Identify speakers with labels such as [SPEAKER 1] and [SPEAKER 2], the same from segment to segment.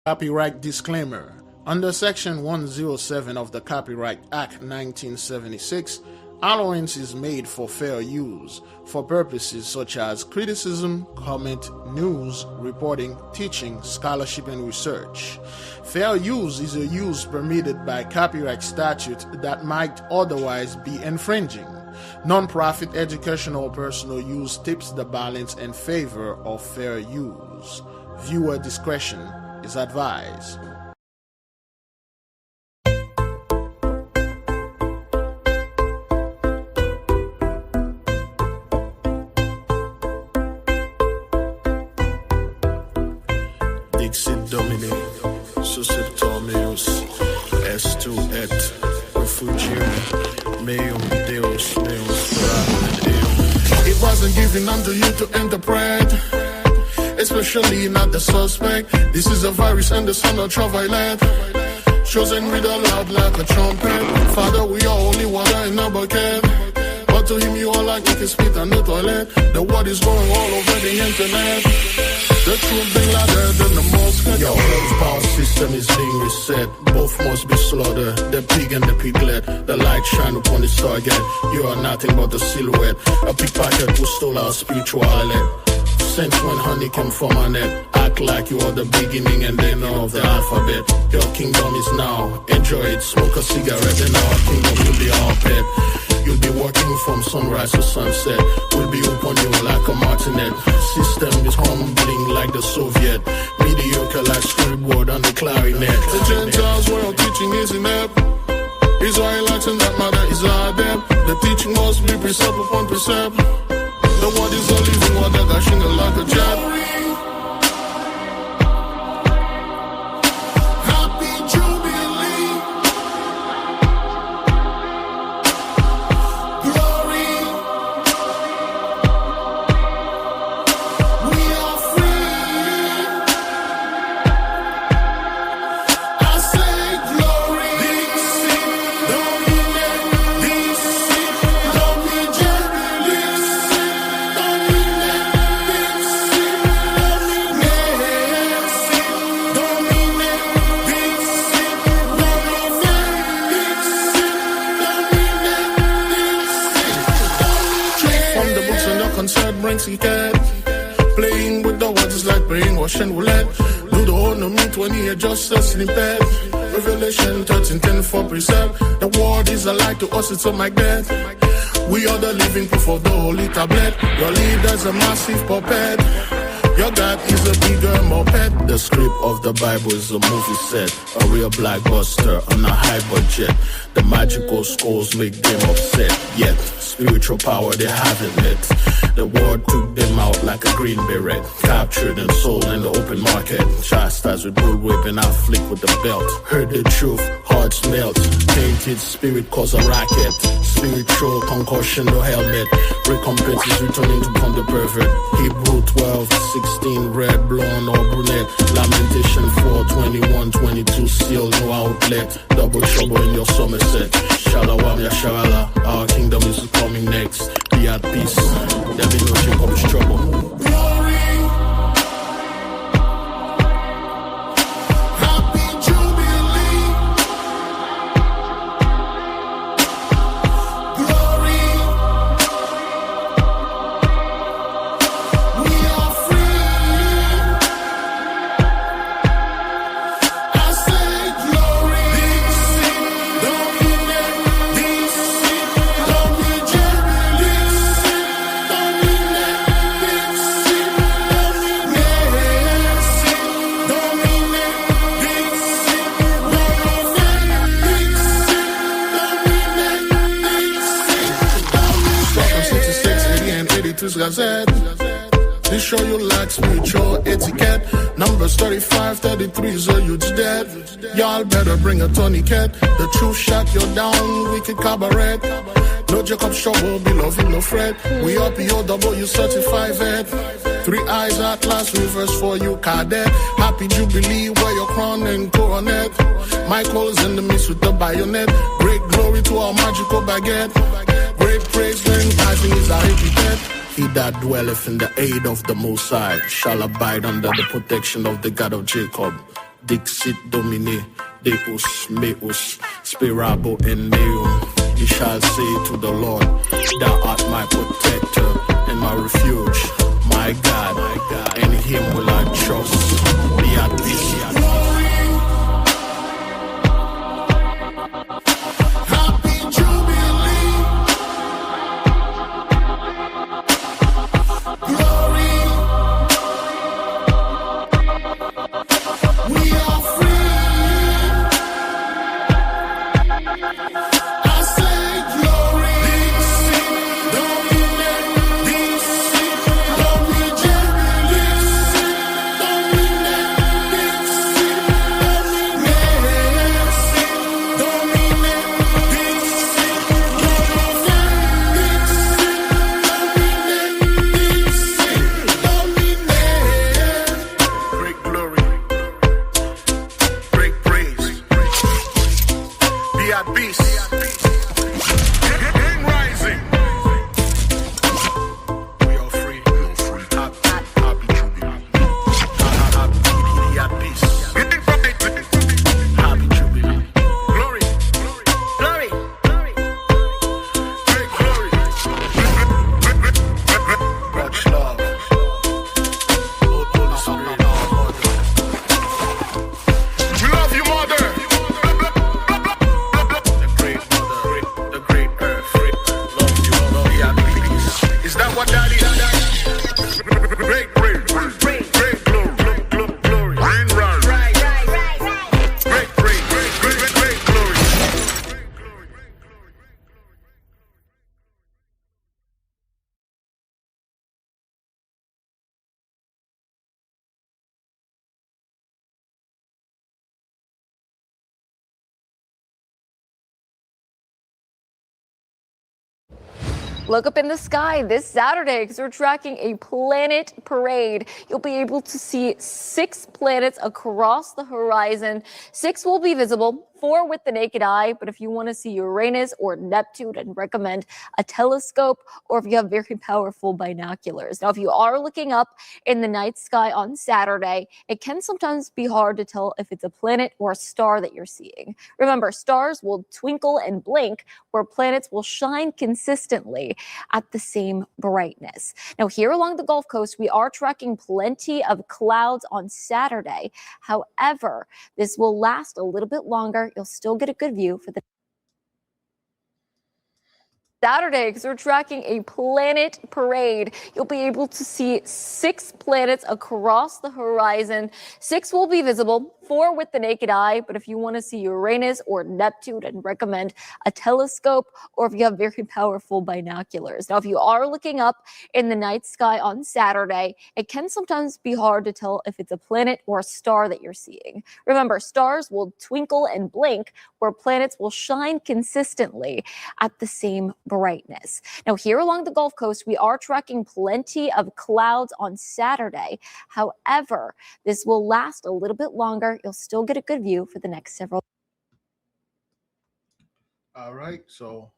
[SPEAKER 1] Copyright disclaimer. Under Section 107 of the Copyright Act 1976, allowance is made for fair use for purposes such as criticism, comment, news, reporting, teaching, scholarship, and research. Fair use is a use permitted by copyright statute that might otherwise be infringing. Non-profit educational or personal use tips the balance in favor of fair use. Viewer discretion is advised.
[SPEAKER 2] Dixit Domine, susceptormeus, est et refugium, meum Deus, meum speratum eum. It wasn't given unto you to interpret, especially not the suspect. This is a virus and the son of ultraviolet, chosen with a loud like a trumpet. Father, we are only water in a bucket, but to him you are like you can spit on the toilet. The word is going all over the internet. The truth being louder than the most. Your health power system is being reset. Both must be slaughtered, the pig and the piglet. The light shine upon its target. You are nothing but a silhouette. A pickpocket who stole our spirituality. Since when honey came from a net, act like you are the beginning and end of the alphabet. Your kingdom is now, enjoy it, smoke a cigarette, and our kingdom will be our pet. You'll be working from sunrise to sunset. We'll be upon you like a martinet. System is humbling like the Soviet. Mediocre like scriptboard on the clarinet. The Gentiles world teaching is inept. Israelites and that matter is our adept. The teaching must be precept upon precept. The word is a living water gushing like a jet. Happy Jubilee. Glory. We are free. I say glory. Concert brings he cat. Playing with the words is like playing Russian roulette. Do the whole no meat when he adjusts a snippet. Revelation 13:10 for precept. The word is a lie to us, it's a magnet. We are the living proof of the holy tablet. Your leader's a massive puppet. Your God is a bigger moped. The script of the Bible is a movie set, a real blockbuster on a high budget. The magical scrolls make them upset, yet spiritual power they haven't met. The word took them out like a green beret, captured and sold in the open market. Chastised with bullwhip and afflict with the belt. Heard the truth, hearts melt. Tainted spirit cause a racket. Spiritual concussion, no helmet. Recompense is returning to become the pervert. Hebrew 12:16, red, blonde or brunette. Lamentation 4:21-22, still no outlet. Double trouble in your Somerset. Shalom Yasharala, our kingdom is coming next. Be at peace, there be no Jacob's trouble. Glory. Happy Jubilee. Glory. We are free. I say glory. Gazette. They show you like spiritual etiquette. Numbers 35-33, so you dead. Y'all better bring a tourniquet. The truth shot you down, wicked cabaret. No Jacob's trouble, beloved, no fret. We are POW certified vet. 3 eyes atlas, reverse for you, cadet. Happy Jubilee, wear your crown and coronet. Michael's in the midst with the bayonet. Great glory to our magical baguette. Great praise when rising is our epithet. He that dwelleth in the aid of the Most High shall abide under the protection of the God of Jacob. Dixit Domine, Deus meus, spirabo en meum. He shall say to the Lord, Thou art my protector and my refuge, my God, in him will I trust. Be at peace.
[SPEAKER 3] Happy Jubilee, glory, we are free. I say glory, dominate, glory, Jubilee,
[SPEAKER 2] Great glory, great praise. Be at peace. Gang rising. We are free. Happy Jubilee. Be at peace. Happy Jubilee. Glory. Glory. Great glory. Much love. Lord, Holy Spirit, our Mother. We love you, Mother. The great Mother, the great Earth. Love you, love you, happy peace. Is that what Daddy? Great glory, glory. Rain rise. Great glory.
[SPEAKER 4] Look up in the sky this Saturday because we're tracking a planet parade. You'll be able to see 6 planets across the horizon. 6 will be visible, 4 with the naked eye. But if you want to see Uranus or Neptune, I'd recommend a telescope or if you have very powerful binoculars. Now, if you are looking up in the night sky on Saturday, it can sometimes be hard to tell if it's a planet or a star that you're seeing. Remember, stars will twinkle and blink where planets will shine consistently at the same brightness. Now, here along the Gulf Coast, we are tracking plenty of clouds on Saturday. However, this will last a little bit longer. You'll still get a good view for the Saturday because we're tracking a planet parade. You'll be able to see 6 planets across the horizon. 6 will be visible, 4 with the naked eye. But if you want to see Uranus or Neptune, I'd recommend a telescope or if you have very powerful binoculars. Now, if you are looking up in the night sky on Saturday, it can sometimes be hard to tell if it's a planet or a star that you're seeing. Remember, stars will twinkle and blink where planets will shine consistently at the same brightness. Now, here along the Gulf Coast, we are tracking plenty of clouds on Saturday. However, this will last a little bit longer. You'll still get a good view for the next several.
[SPEAKER 1] All right, so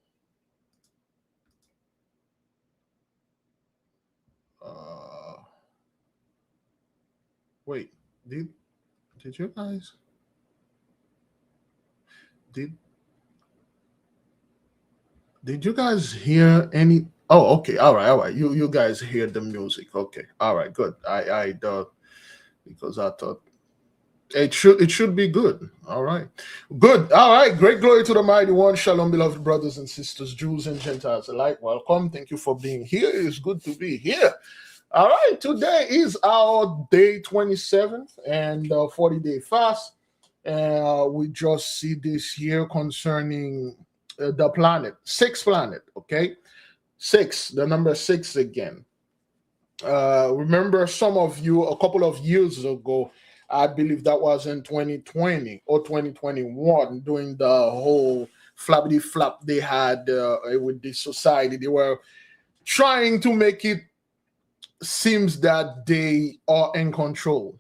[SPEAKER 1] wait, did you guys did you guys hear any? Oh, okay, all right. You guys hear the music? Okay, all right, good. I thought because I thought it should be good. All right, good. All right, great glory to the mighty one. Shalom, beloved brothers and sisters, Jews and Gentiles alike. Welcome. Thank you for being here. It's good to be here. All right, today is our day 27th and 40-day fast. We just see this here concerning the planet, 6 planet. Okay, 6, the number 6 again. Remember, some of you a couple of years ago, I believe that was in 2020 or 2021, during the whole flappity flap they had with the society. They were trying to make it seems that they are in control,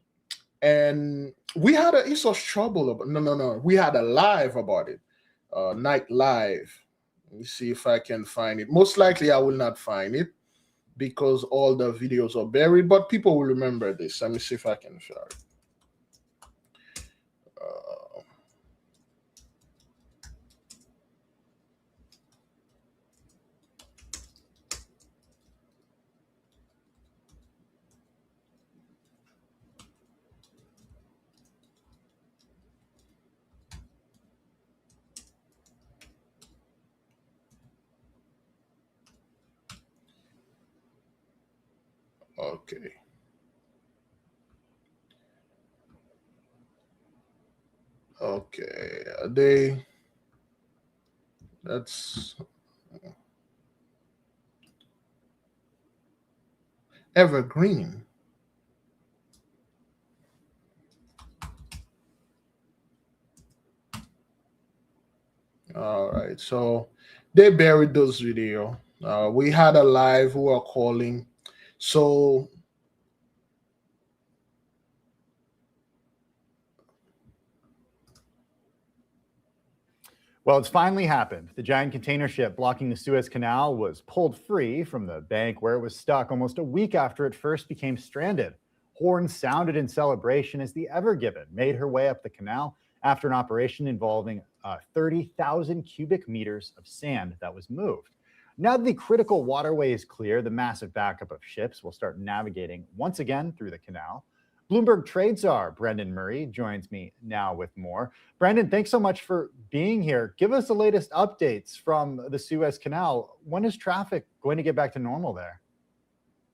[SPEAKER 1] and we had a Isos trouble about no we had a live about it, night live. Let me see if I can find it. Most likely I will not find it because all the videos are buried, but people will remember this. Let me see if I can share it. Okay. Okay. That's evergreen. All right. So they buried those video. We had a live who are calling. So
[SPEAKER 5] well, it's finally happened. The giant container ship blocking the Suez Canal was pulled free from the bank where it was stuck almost a week after it first became stranded. Horns sounded in celebration as the Ever Given made her way up the canal after an operation involving 30,000 cubic meters of sand that was moved. Now that the critical waterway is clear, the massive backup of ships will start navigating once again through the canal. Bloomberg trade czar Brendan Murray joins me now with more. Brendan, thanks so much for being here. Give us the latest updates from the Suez Canal. When is traffic going to get back to normal there?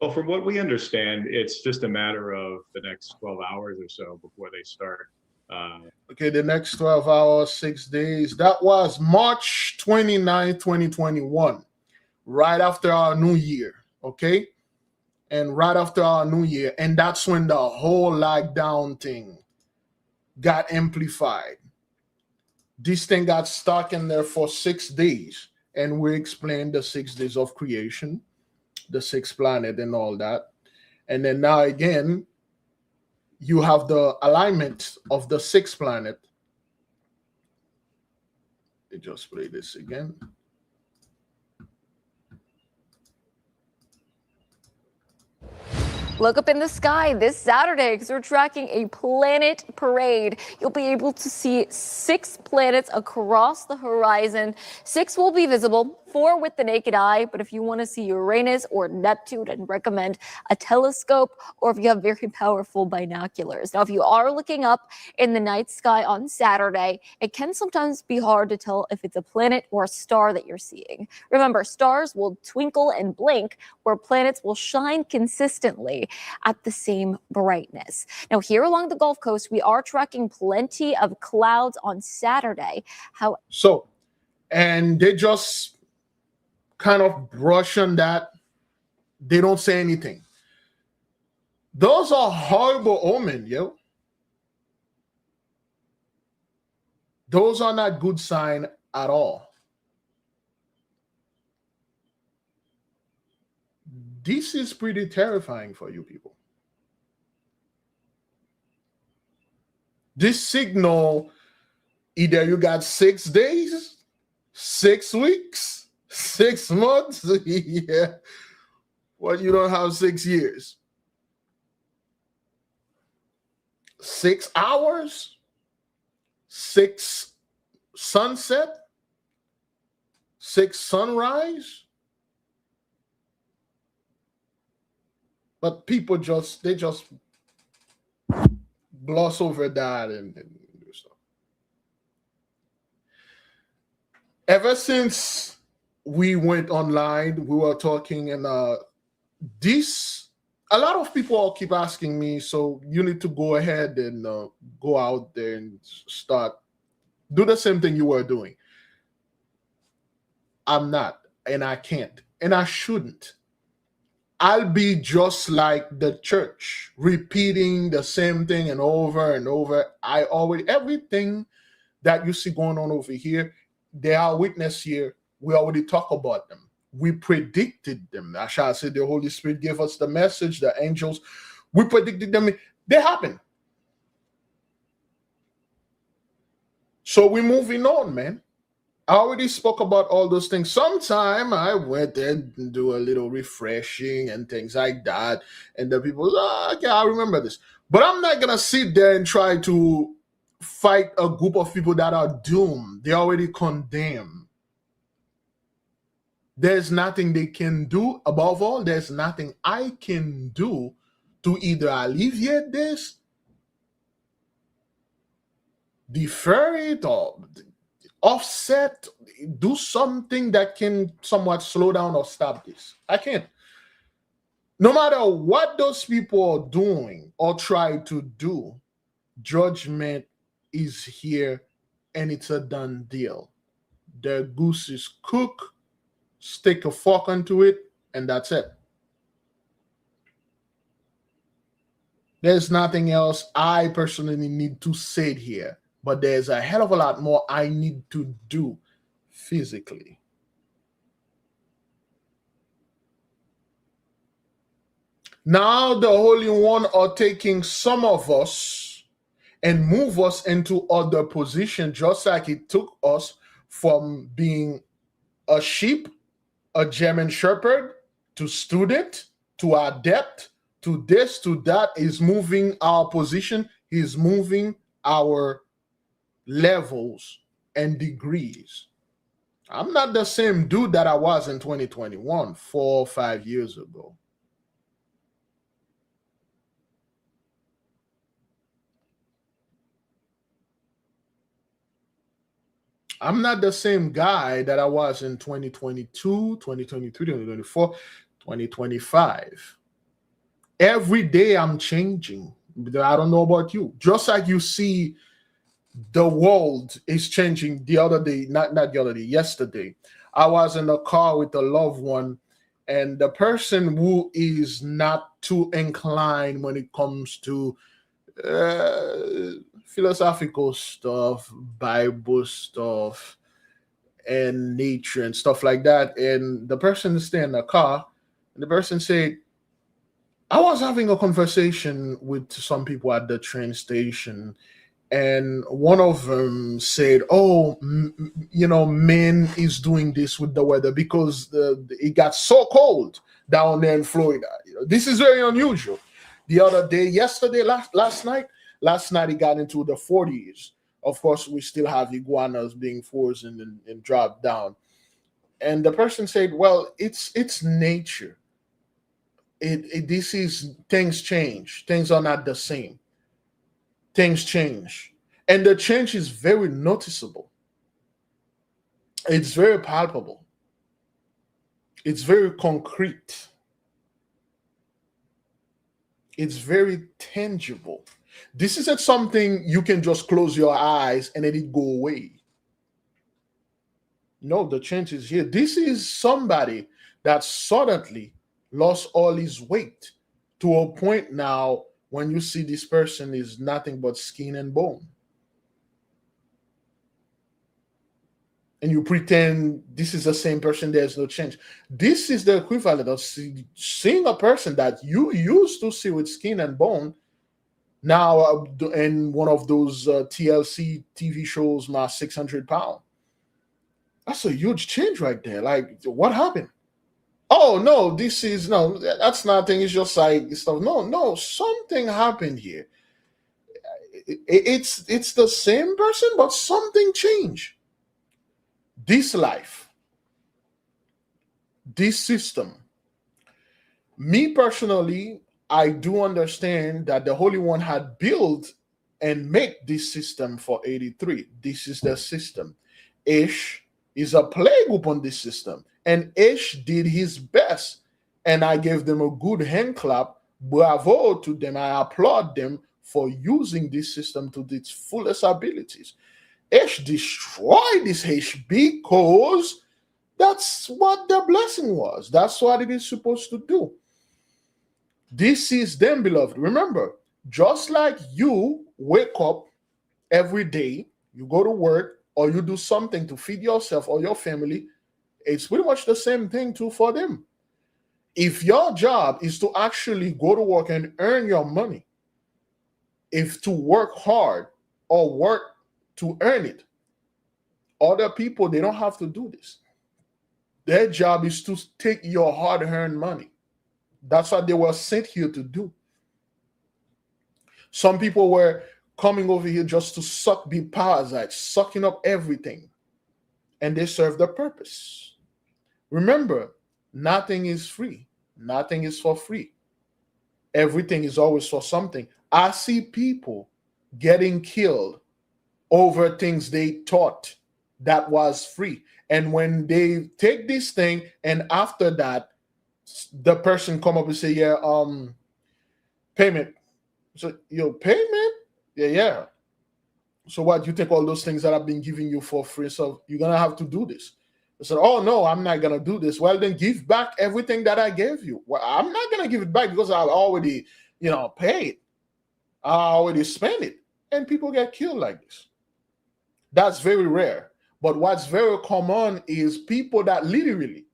[SPEAKER 6] Well, from what we understand, it's just a matter of the next 12 hours or so before they start.
[SPEAKER 1] Okay, the next 12 hours, 6 days. That was March 29, 2021, right after our new year, okay? And right after our new year, and that's when the whole lockdown thing got amplified. This thing got stuck in there for 6 days, and we explained the 6 days of creation, the sixth planet and all that. And then now again, you have the alignment of the sixth planet. Let me just play this again.
[SPEAKER 4] Look up in the sky this Saturday because we're tracking a planet parade. You'll be able to see 6 planets across the horizon. 6 will be visible, 4 with the naked eye. But if you want to see Uranus or Neptune, I'd recommend a telescope or if you have very powerful binoculars. Now, if you are looking up in the night sky on Saturday, it can sometimes be hard to tell if it's a planet or a star that you're seeing. Remember, stars will twinkle and blink where planets will shine consistently at the same brightness. Now, here along the Gulf Coast, we are tracking plenty of clouds on Saturday.
[SPEAKER 1] And they just kind of brush on that. They don't say anything. Those are horrible omens, yo. Those are not good sign at all. This is pretty terrifying for you people. This signal, either you got 6 days, 6 weeks, 6 months, yeah. Well, you don't have 6 years. 6 hours, 6 sunset, 6 sunrise. But people they just gloss over that and do stuff. Ever since we went online, we were talking, and a lot of people all keep asking me, so you need to go ahead and go out there and do the same thing you were doing. I'm not, and I can't, and I shouldn't. I'll be just like the church, repeating the same thing and over and over. Everything that you see going on over here, they are witness here. We already talk about them. We predicted them. I shall say the Holy Spirit gave us the message, the angels. We predicted them. They happen. So we're moving on, man. I already spoke about all those things. Sometime I went there and do a little refreshing and things like that. And the people, okay, I remember this. But I'm not going to sit there and try to fight a group of people that are doomed. They're already condemned. There's nothing they can do. Above all, there's nothing I can do to either alleviate this, defer it, or offset, do something that can somewhat slow down or stop this. I can't. No matter what those people are doing or try to do, judgment is here and it's a done deal. The goose is cooked, stick a fork into it, and that's it. There's nothing else I personally need to say here, but there's a hell of a lot more I need to do physically. Now the Holy One are taking some of us and move us into other position, just like it took us from being a sheep, a German shepherd, to student, to adept, to this, to that. Is moving our position. He's moving our levels and degrees. I'm not the same dude that I was in 2021, 4 or 5 years ago. I'm not the same guy that I was in 2022, 2023, 2024, 2025. Every day I'm changing. I don't know about you. Just like you see the world is changing the other day, not the other day, yesterday. I was in a car with a loved one, and the person who is not too inclined when it comes to philosophical stuff, Bible stuff, and nature and stuff like that. And the person stayed in the car, and the person said, I was having a conversation with some people at the train station, and one of them said, oh, man is doing this with the weather because it got so cold down there in Florida. This is very unusual. The other day, last night it got into the 40s. Of course, we still have iguanas being frozen and dropped down. And the person said, well, it's nature. This is, things change. Things are not the same. Things change. And the change is very noticeable. It's very palpable. It's very concrete. It's very tangible. This isn't something you can just close your eyes and let it go away. No, the change is here. This is somebody that suddenly lost all his weight to a point now when you see this person is nothing but skin and bone. And you pretend this is the same person, there's no change. This is the equivalent of seeing a person that you used to see with skin and bone, now in one of those TLC TV shows, my 600 pounds. That's a huge change right there. Like, what happened? Oh, no, that's nothing. It's just like stuff. No, something happened here. It's the same person, but something changed. This life, this system, me personally, I do understand that the Holy One had built and made this system for 83. This is the system. Ish is a plague upon this system. And Ish did his best. And I gave them a good hand clap. Bravo to them. I applaud them for using this system to its fullest abilities. Ish destroyed this Ish because that's what the blessing was. That's what it is supposed to do. This is them, beloved. Remember, just like you wake up every day, you go to work, or you do something to feed yourself or your family, it's pretty much the same thing too for them. If your job is to actually go to work and earn your money, if to work hard or work to earn it, other people, they don't have to do this. Their job is to take your hard-earned money. That's what they were sent here to do. Some people were coming over here just to be parasites, sucking up everything. And they serve the purpose. Remember, nothing is free. Nothing is for free. Everything is always for something. I see people getting killed over things they thought that was free. And when they take this thing and after that the person come up and say, yeah, payment. So your payment? Yeah. So what, you take all those things that I've been giving you for free, so you're gonna have to do this. I said, oh no, I'm not gonna do this. Well, then give back everything that I gave you. Well, I'm not gonna give it back because I already, paid. I already spent it. And people get killed like this. That's very rare. But what's very common is people that literally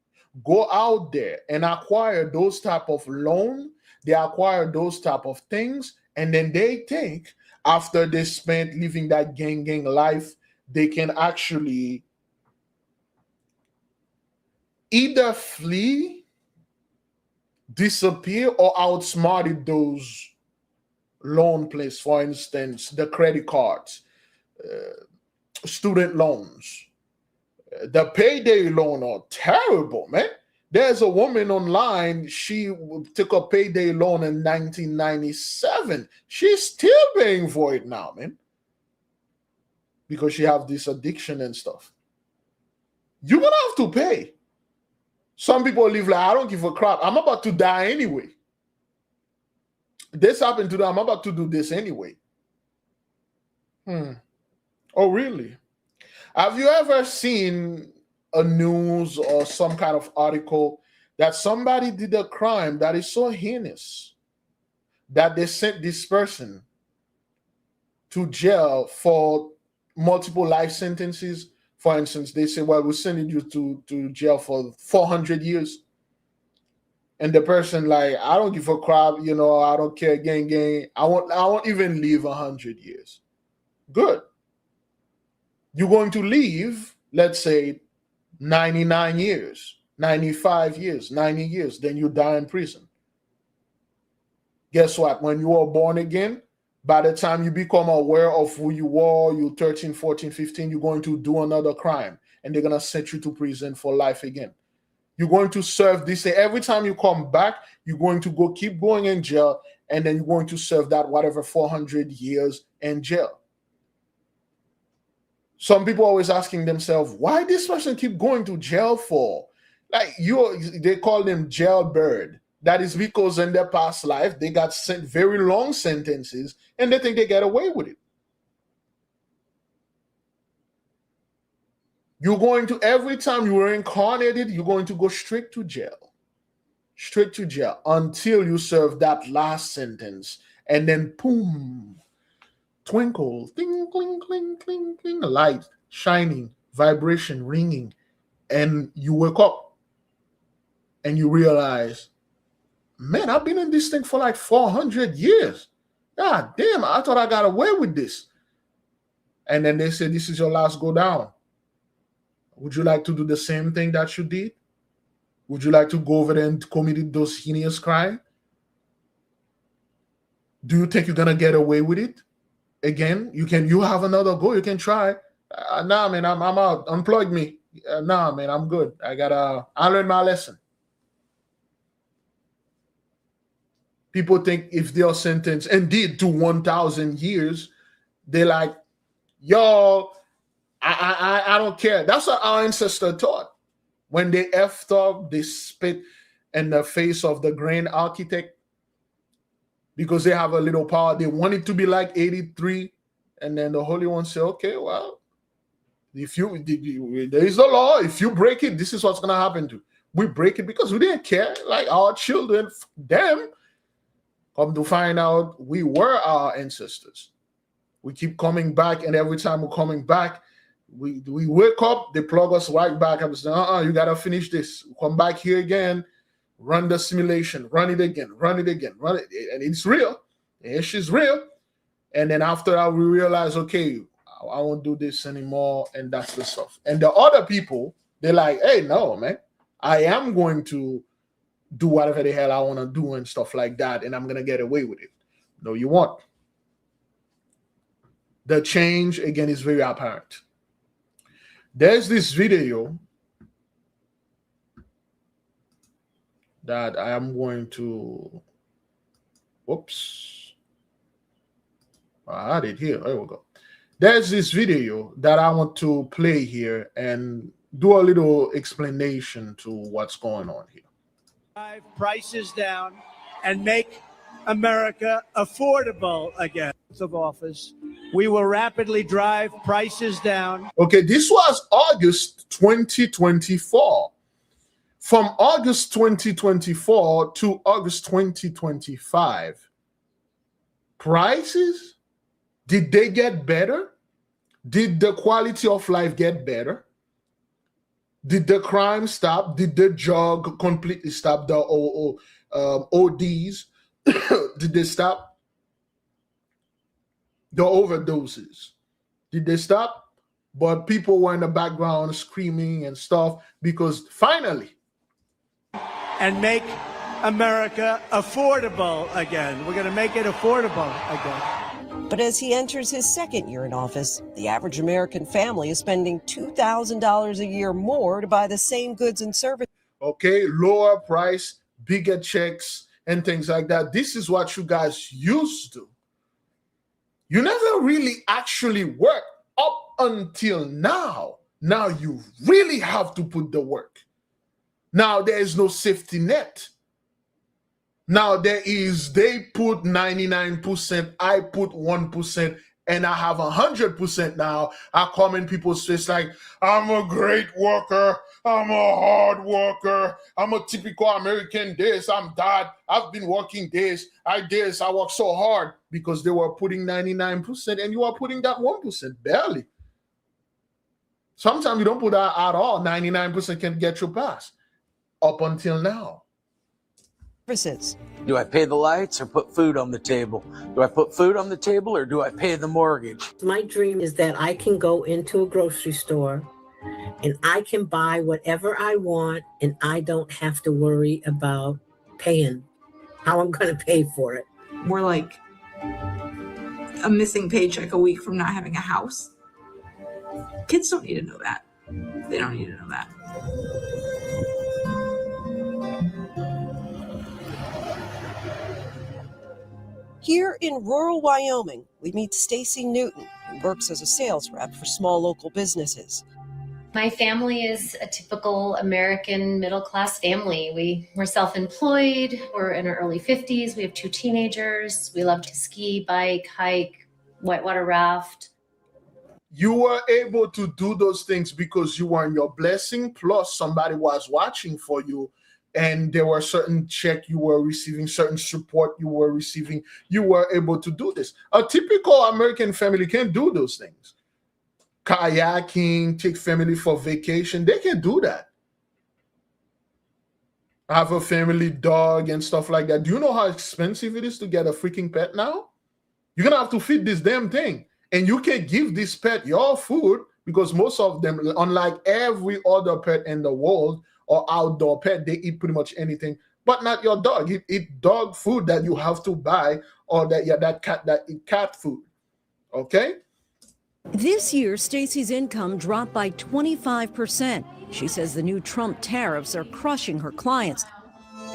[SPEAKER 1] go out there and acquire those type of loan, they acquire those type of things, and then they think after they spent living that gang life, they can actually either flee, disappear, or outsmarted those loan place. For instance, the credit cards, student loans, the payday loan are terrible, man. There's a woman online, she took a payday loan in 1997. She's still paying for it now, man, because she have this addiction and stuff. You're gonna have to pay. Some people live like, I don't give a crap. I'm about to die anyway. This happened to them. I'm about to do this anyway. Oh, really? Have you ever seen a news or some kind of article that somebody did a crime that is so heinous that they sent this person to jail for multiple life sentences? For instance, they say, well, we're sending you to jail for 400 years. And the person like, I don't give a crap, I don't care, gang. I won't even live 100 years. Good. You're going to live, let's say, 99 years, 95 years, 90 years, then you die in prison. Guess what? When you are born again, by the time you become aware of who you are, you're 13, 14, 15, you're going to do another crime, and they're going to send you to prison for life again. You're going to serve this. Every time you come back, you're going to keep going in jail, and then you're going to serve that whatever 400 years in jail. Some people are always asking themselves, why this person keep going to jail for? Like they call them jailbird. That is because in their past life, they got sent very long sentences and they think they get away with it. You're going to, every time you are incarnated, you're going to go straight to jail. Straight to jail until you serve that last sentence. And then, boom, twinkle, ding, cling, cling, cling, cling, light, shining, vibration, ringing. And you wake up and you realize, man, I've been in this thing for like 400 years. God damn, I thought I got away with this. And then they say, this is your last go down. Would you like to do the same thing that you did? Would you like to go over there and commit those heinous crimes? Do you think you're going to get away with it? Again, you have another go. You can try. Nah, man, I'm out. Unplug me. Nah, man, I'm good. I learned my lesson. People think if they are sentenced indeed to 1,000 years, they're like, yo, I don't care. That's what our ancestors taught. When they effed up, they spit in the face of the grand architect because they have a little power. They want it to be like 83. And then the Holy One said, okay, well, there is the law. If you break it, this is what's going to happen to you. We break it because we didn't care. Like our children, them, come to find out we were our ancestors. We keep coming back, and every time we're coming back, we wake up, they plug us right back up and say, you got to finish this. Come back here again, run the simulation, run it again, run it again, run it. And it's real. The issue's real. And then after that, we realize, okay, I won't do this anymore, and that's the stuff. And the other people, they're like, hey, no, man, I am going to do whatever the hell I want to do and stuff like that, and I'm going to get away with it. No, you won't. The change, again, is very apparent. There's this video that I am going to, whoops, I had it here. There we go. There's this video that I want to play here and do a little explanation to what's going on here.
[SPEAKER 7] Drive prices down and make America affordable again. Of office, we will rapidly drive prices down.
[SPEAKER 1] Okay, this was August 2024. From August 2024 to August 2025, prices, did they get better? Did the quality of life get better? Did the crime stop? Did the drug completely stop? The ODs, did they stop? The overdoses, did they stop? But people were in the background screaming and stuff because finally.
[SPEAKER 7] And make America affordable again. We're going to make it affordable again.
[SPEAKER 8] But as he enters his second year in office, the average American family is spending $2,000 a year more to buy the same goods and services.
[SPEAKER 1] Okay, lower price, bigger checks, and things like that. This is what you guys used to. You never really actually work up until now. Now you really have to put the work. Now there is no safety net. Now there is, they put 99%, I put 1%, and I have 100% now. I come in people's face like, I'm a great worker, I'm a hard worker, I'm a typical American this, I'm that, I've been working this, I work so hard, because they were putting 99% and you are putting that 1%, barely. Sometimes you don't put that at all, 99% can get you past, up until now.
[SPEAKER 9] Do I pay the lights or put food on the table? Do I put food on the table or do I pay the mortgage?
[SPEAKER 10] My dream is that I can go into a grocery store and I can buy whatever I want and I don't have to worry about paying, how I'm going to pay for it.
[SPEAKER 11] We're like a missing paycheck a week from not having a house. Kids don't need to know that. They don't need to know that.
[SPEAKER 8] Here in rural Wyoming, we meet Stacy Newton, who works as a sales rep for small local businesses.
[SPEAKER 12] My family is a typical American middle-class family. We're self-employed, we're in our early 50s, we have 2 teenagers, we love to ski, bike, hike, whitewater raft.
[SPEAKER 1] You were able to do those things because you were in your blessing, plus somebody was watching for you. And there were certain check you were receiving, certain support you were receiving. You were able to do this. A typical American family can't do those things. Kayaking, take family for vacation, they can do that. Have a family dog and stuff like that. Do you know how expensive it is to get a freaking pet now? You're going to have to feed this damn thing. And you can give this pet your food because most of them, unlike every other pet in the world, or outdoor pet, they eat pretty much anything, but not your dog. You eat dog food that you have to buy, or that cat that eat cat food. Okay?
[SPEAKER 13] This year, Stacy's income dropped by 25%. She says the new Trump tariffs are crushing her clients.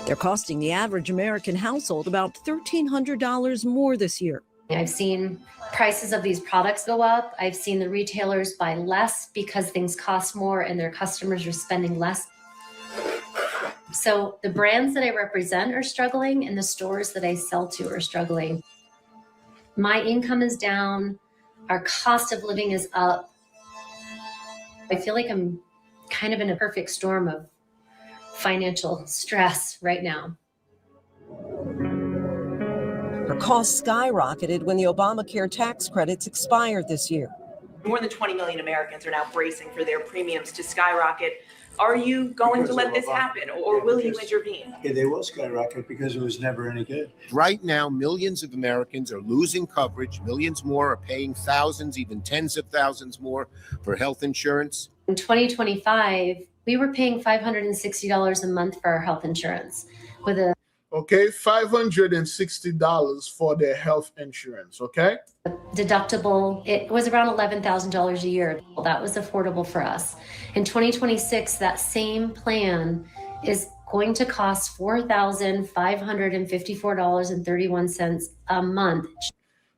[SPEAKER 13] They're costing the average American household about $1,300 more this year.
[SPEAKER 12] I've seen prices of these products go up. I've seen the retailers buy less because things cost more and their customers are spending less. So the brands that I represent are struggling and the stores that I sell to are struggling. My income is down. Our cost of living is up. I feel like I'm kind of in a perfect storm of financial stress right now.
[SPEAKER 8] Her costs skyrocketed when the Obamacare tax credits expired this year.
[SPEAKER 14] More than 20 million Americans are now bracing for their premiums to skyrocket. Are you going to let this happen, or will you intervene?
[SPEAKER 15] Yeah, they will skyrocket because it was never any good.
[SPEAKER 16] Right now, millions of Americans are losing coverage. Millions more are paying thousands, even tens of thousands more for health insurance.
[SPEAKER 12] In 2025, we were paying $560 a month for our health insurance with a
[SPEAKER 1] $560 for their health insurance, okay?
[SPEAKER 12] Deductible. It was around $11,000 a year. That was affordable for us. In 2026, that same plan is going to cost $4,554.31 a month.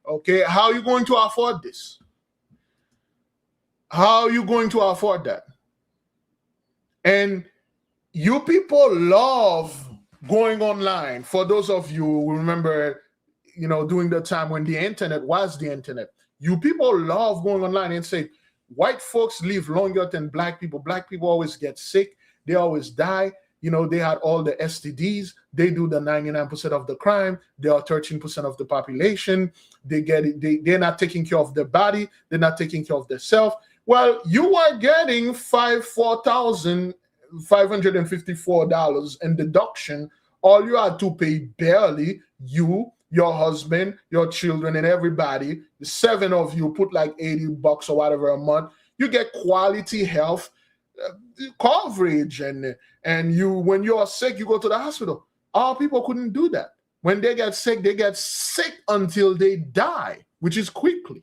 [SPEAKER 1] Okay, how are you going to afford this? How are you going to afford that? And you people love going online. For those of you who remember, during the time when the internet was the internet, you people love going online and say, white folks live longer than black people. Black people always get sick. They always die. They had all the STDs. They do the 99% of the crime. They are 13% of the population. They get it. They're not taking care of their body. They're not taking care of themselves. Well, you are getting $4,554 in deduction. All you had to pay barely, you, your husband, your children, and everybody, the 7 of you put like $80 or whatever a month. You get quality health coverage, and you, when you are sick, you go to the hospital. All people couldn't do that. When they get sick until they die, which is quickly.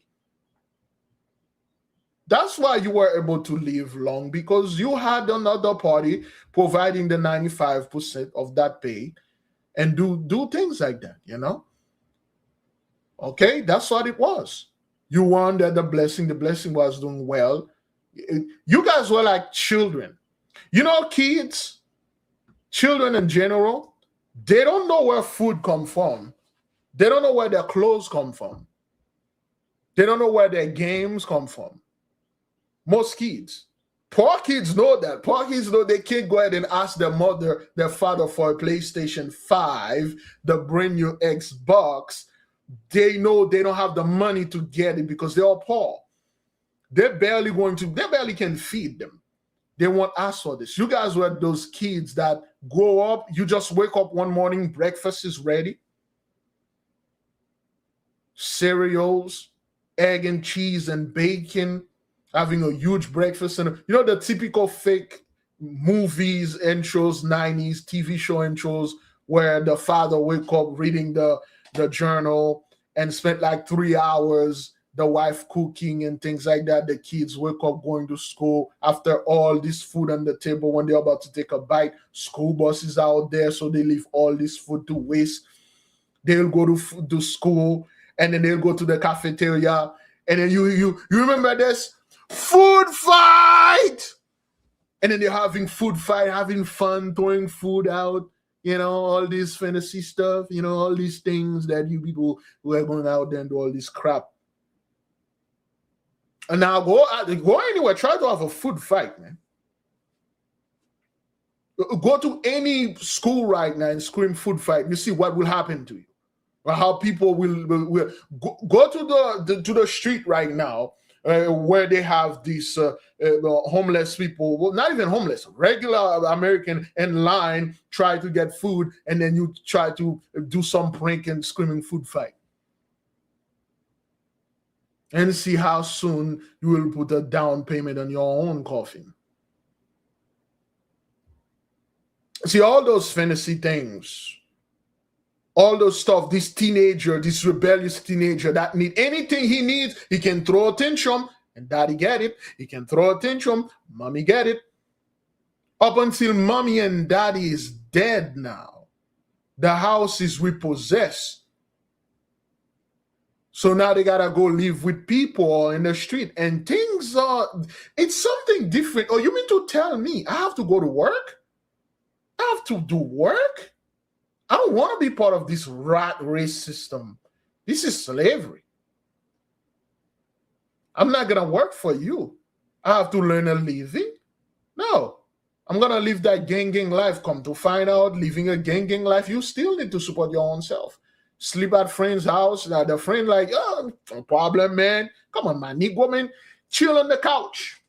[SPEAKER 1] That's why you were able to live long, because you had another party providing the 95% of that pay and do things like that, Okay, that's what it was. You were under the blessing. The blessing was doing well. You guys were like children. Kids, children in general, they don't know where food comes from. They don't know where their clothes come from. They don't know where their games come from. Most kids. Poor kids know that. Poor kids know they can't go ahead and ask their mother, their father for a PlayStation 5, the brand new Xbox. They know they don't have the money to get it because they're all poor. They barely can feed them. They won't ask for this. You guys were those kids that grow up, you just wake up one morning, breakfast is ready. Cereals, egg and cheese and bacon, having a huge breakfast. And the typical fake movies intros, 90s TV show intros, where the father wake up reading the journal and spent like 3 hours, the wife cooking and things like that. The kids wake up going to school after all this food on the table. When they're about to take a bite, school buses out there, so they leave all this food to waste. They'll go to school, and then they'll go to the cafeteria, and then you remember this food fight, and then they're having food fight, having fun, throwing food out. All this fantasy stuff, all these things that you people who are going out there and do all this crap. And now go anywhere, try to have a food fight, man. Go to any school right now and scream food fight. You see what will happen to you. Or how people will go to the street right now where they have these homeless people, well, not even homeless, regular American in line, try to get food, and then you try to do some prank and screaming food fight. And see how soon you will put a down payment on your own coffin. See, all those fantasy things, all those stuff, this rebellious teenager that need anything he needs, he can throw a tantrum and daddy get it. He can throw a tantrum, mommy get it. Up until mommy and daddy is dead now, the house is repossessed. So now they gotta go live with people in the street, and it's something different. Oh, you mean to tell me I have to go to work? I have to do work? I don't want to be part of this rat race system. This is slavery. I'm not gonna work for you. I have to learn a living? No. I'm gonna live that gang life. Come to find out, living a gang life, you still need to support your own self. Sleep at friend's house. Now the friend like, oh, no problem, man. Come on, man. Negro, man. Chill on the couch.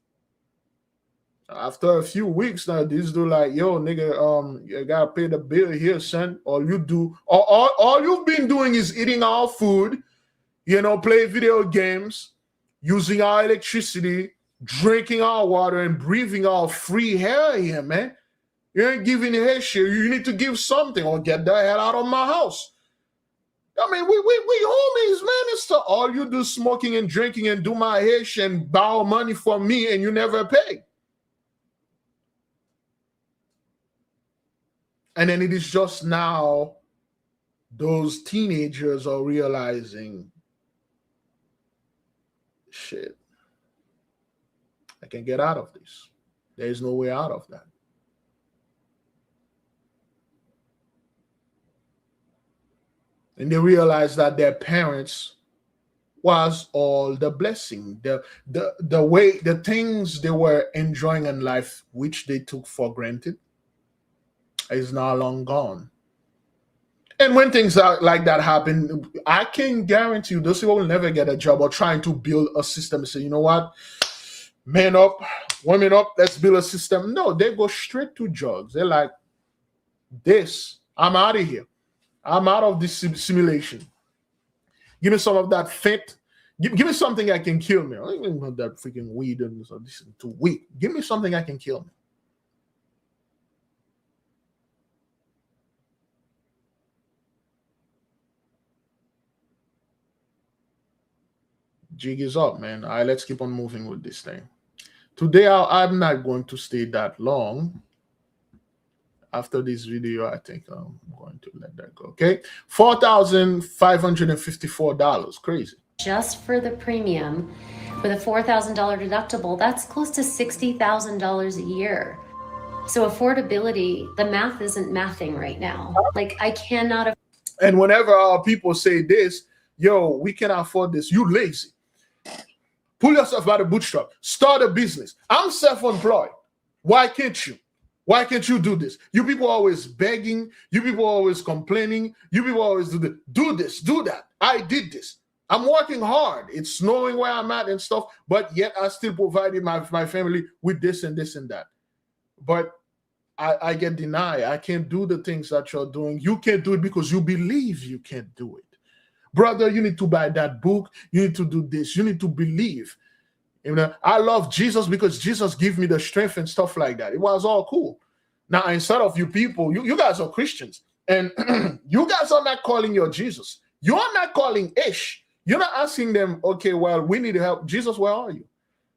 [SPEAKER 1] After a few weeks, now this dude like, yo, nigga, you gotta pay the bill here, son. All you've been doing is eating our food, play video games, using our electricity, drinking our water, and breathing our free air here, man. You ain't giving hair shit. You need to give something or get the hell out of my house. I mean, we homies, man. It's all you do smoking and drinking and do my hair shit and borrow money from me, and you never pay. And then it is just now those teenagers are realizing, shit, I can get out of this. There is no way out of that. And they realized that their parents was all the blessing. The way, the things they were enjoying in life, which they took for granted, is now long gone. And when things like that happen, I can guarantee you those people will never get a job or trying to build a system and say, you know what, man up, women up, let's build a system. No, they go straight to drugs. They're like, this, I'm out of here. I'm out of this simulation. Give me some of that fit. Give me something that can kill me. I don't even want that freaking weed and so this is too weak. Give me something that can kill me. Jig is up, man. All right, let's keep on moving with this thing. Today, I'm not going to stay that long. After this video, I think I'm going to let that go. Okay, $4,554. Crazy.
[SPEAKER 12] Just for the premium with a $4,000 deductible, that's close to $60,000 a year. So affordability, the math isn't mathing right now. Like I cannot.
[SPEAKER 1] And whenever our people say this, yo, we can afford this, you lazy. Pull yourself by the bootstrap. Start a business. I'm self-employed. Why can't you? Why can't you do this? You people always begging. You people always complaining. You people always do this. Do this, do that. I did this. I'm working hard. It's knowing where I'm at and stuff, but yet I still provided my family with this and this and that. But I get denied. I can't do the things that you're doing. You can't do it because you believe you can't do it. Brother, you need to buy that book. You need to do this. You need to believe. You know, I love Jesus because Jesus gave me the strength and stuff like that. It was all cool. Now, instead of you people, you guys are Christians, and you guys are not calling your Jesus. You are not calling Ish. You're not asking them, okay, well, we need help. Jesus, where are you?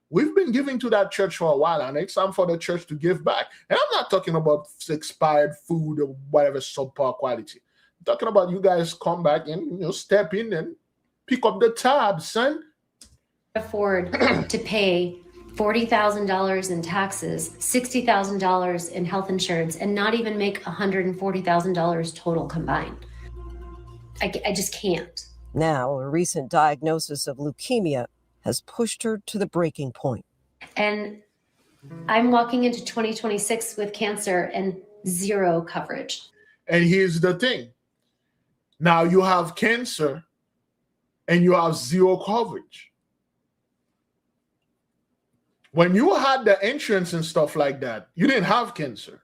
[SPEAKER 1] We've been giving to that church for a while, and it's time for the church to give back. And I'm not talking about expired food or whatever subpar quality. I'm talking about you guys come back and step in and pick up the tab, son.
[SPEAKER 12] Afford to pay $40,000 in taxes, $60,000 in health insurance, and not even make $140,000 total combined. I just can't.
[SPEAKER 8] Now, a recent diagnosis of leukemia has pushed her to the breaking point.
[SPEAKER 12] And I'm walking into 2026 with cancer and zero coverage.
[SPEAKER 1] And here's the thing. Now you have cancer and you have zero coverage. When you had the insurance and stuff like that, you didn't have cancer.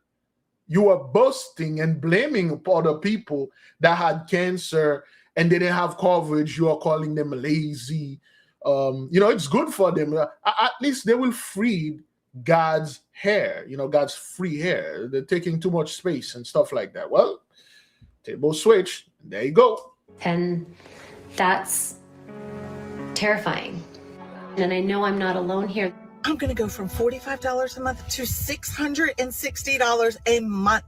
[SPEAKER 1] You were boasting and blaming other people that had cancer and they didn't have coverage. You are calling them lazy. It's good for them. At least they will free God's hair, God's free hair. They're taking too much space and stuff like that. Well, table switch. There you go.
[SPEAKER 12] And that's terrifying. And I know I'm not alone here.
[SPEAKER 17] I'm going to go from $45 a month to $660 a month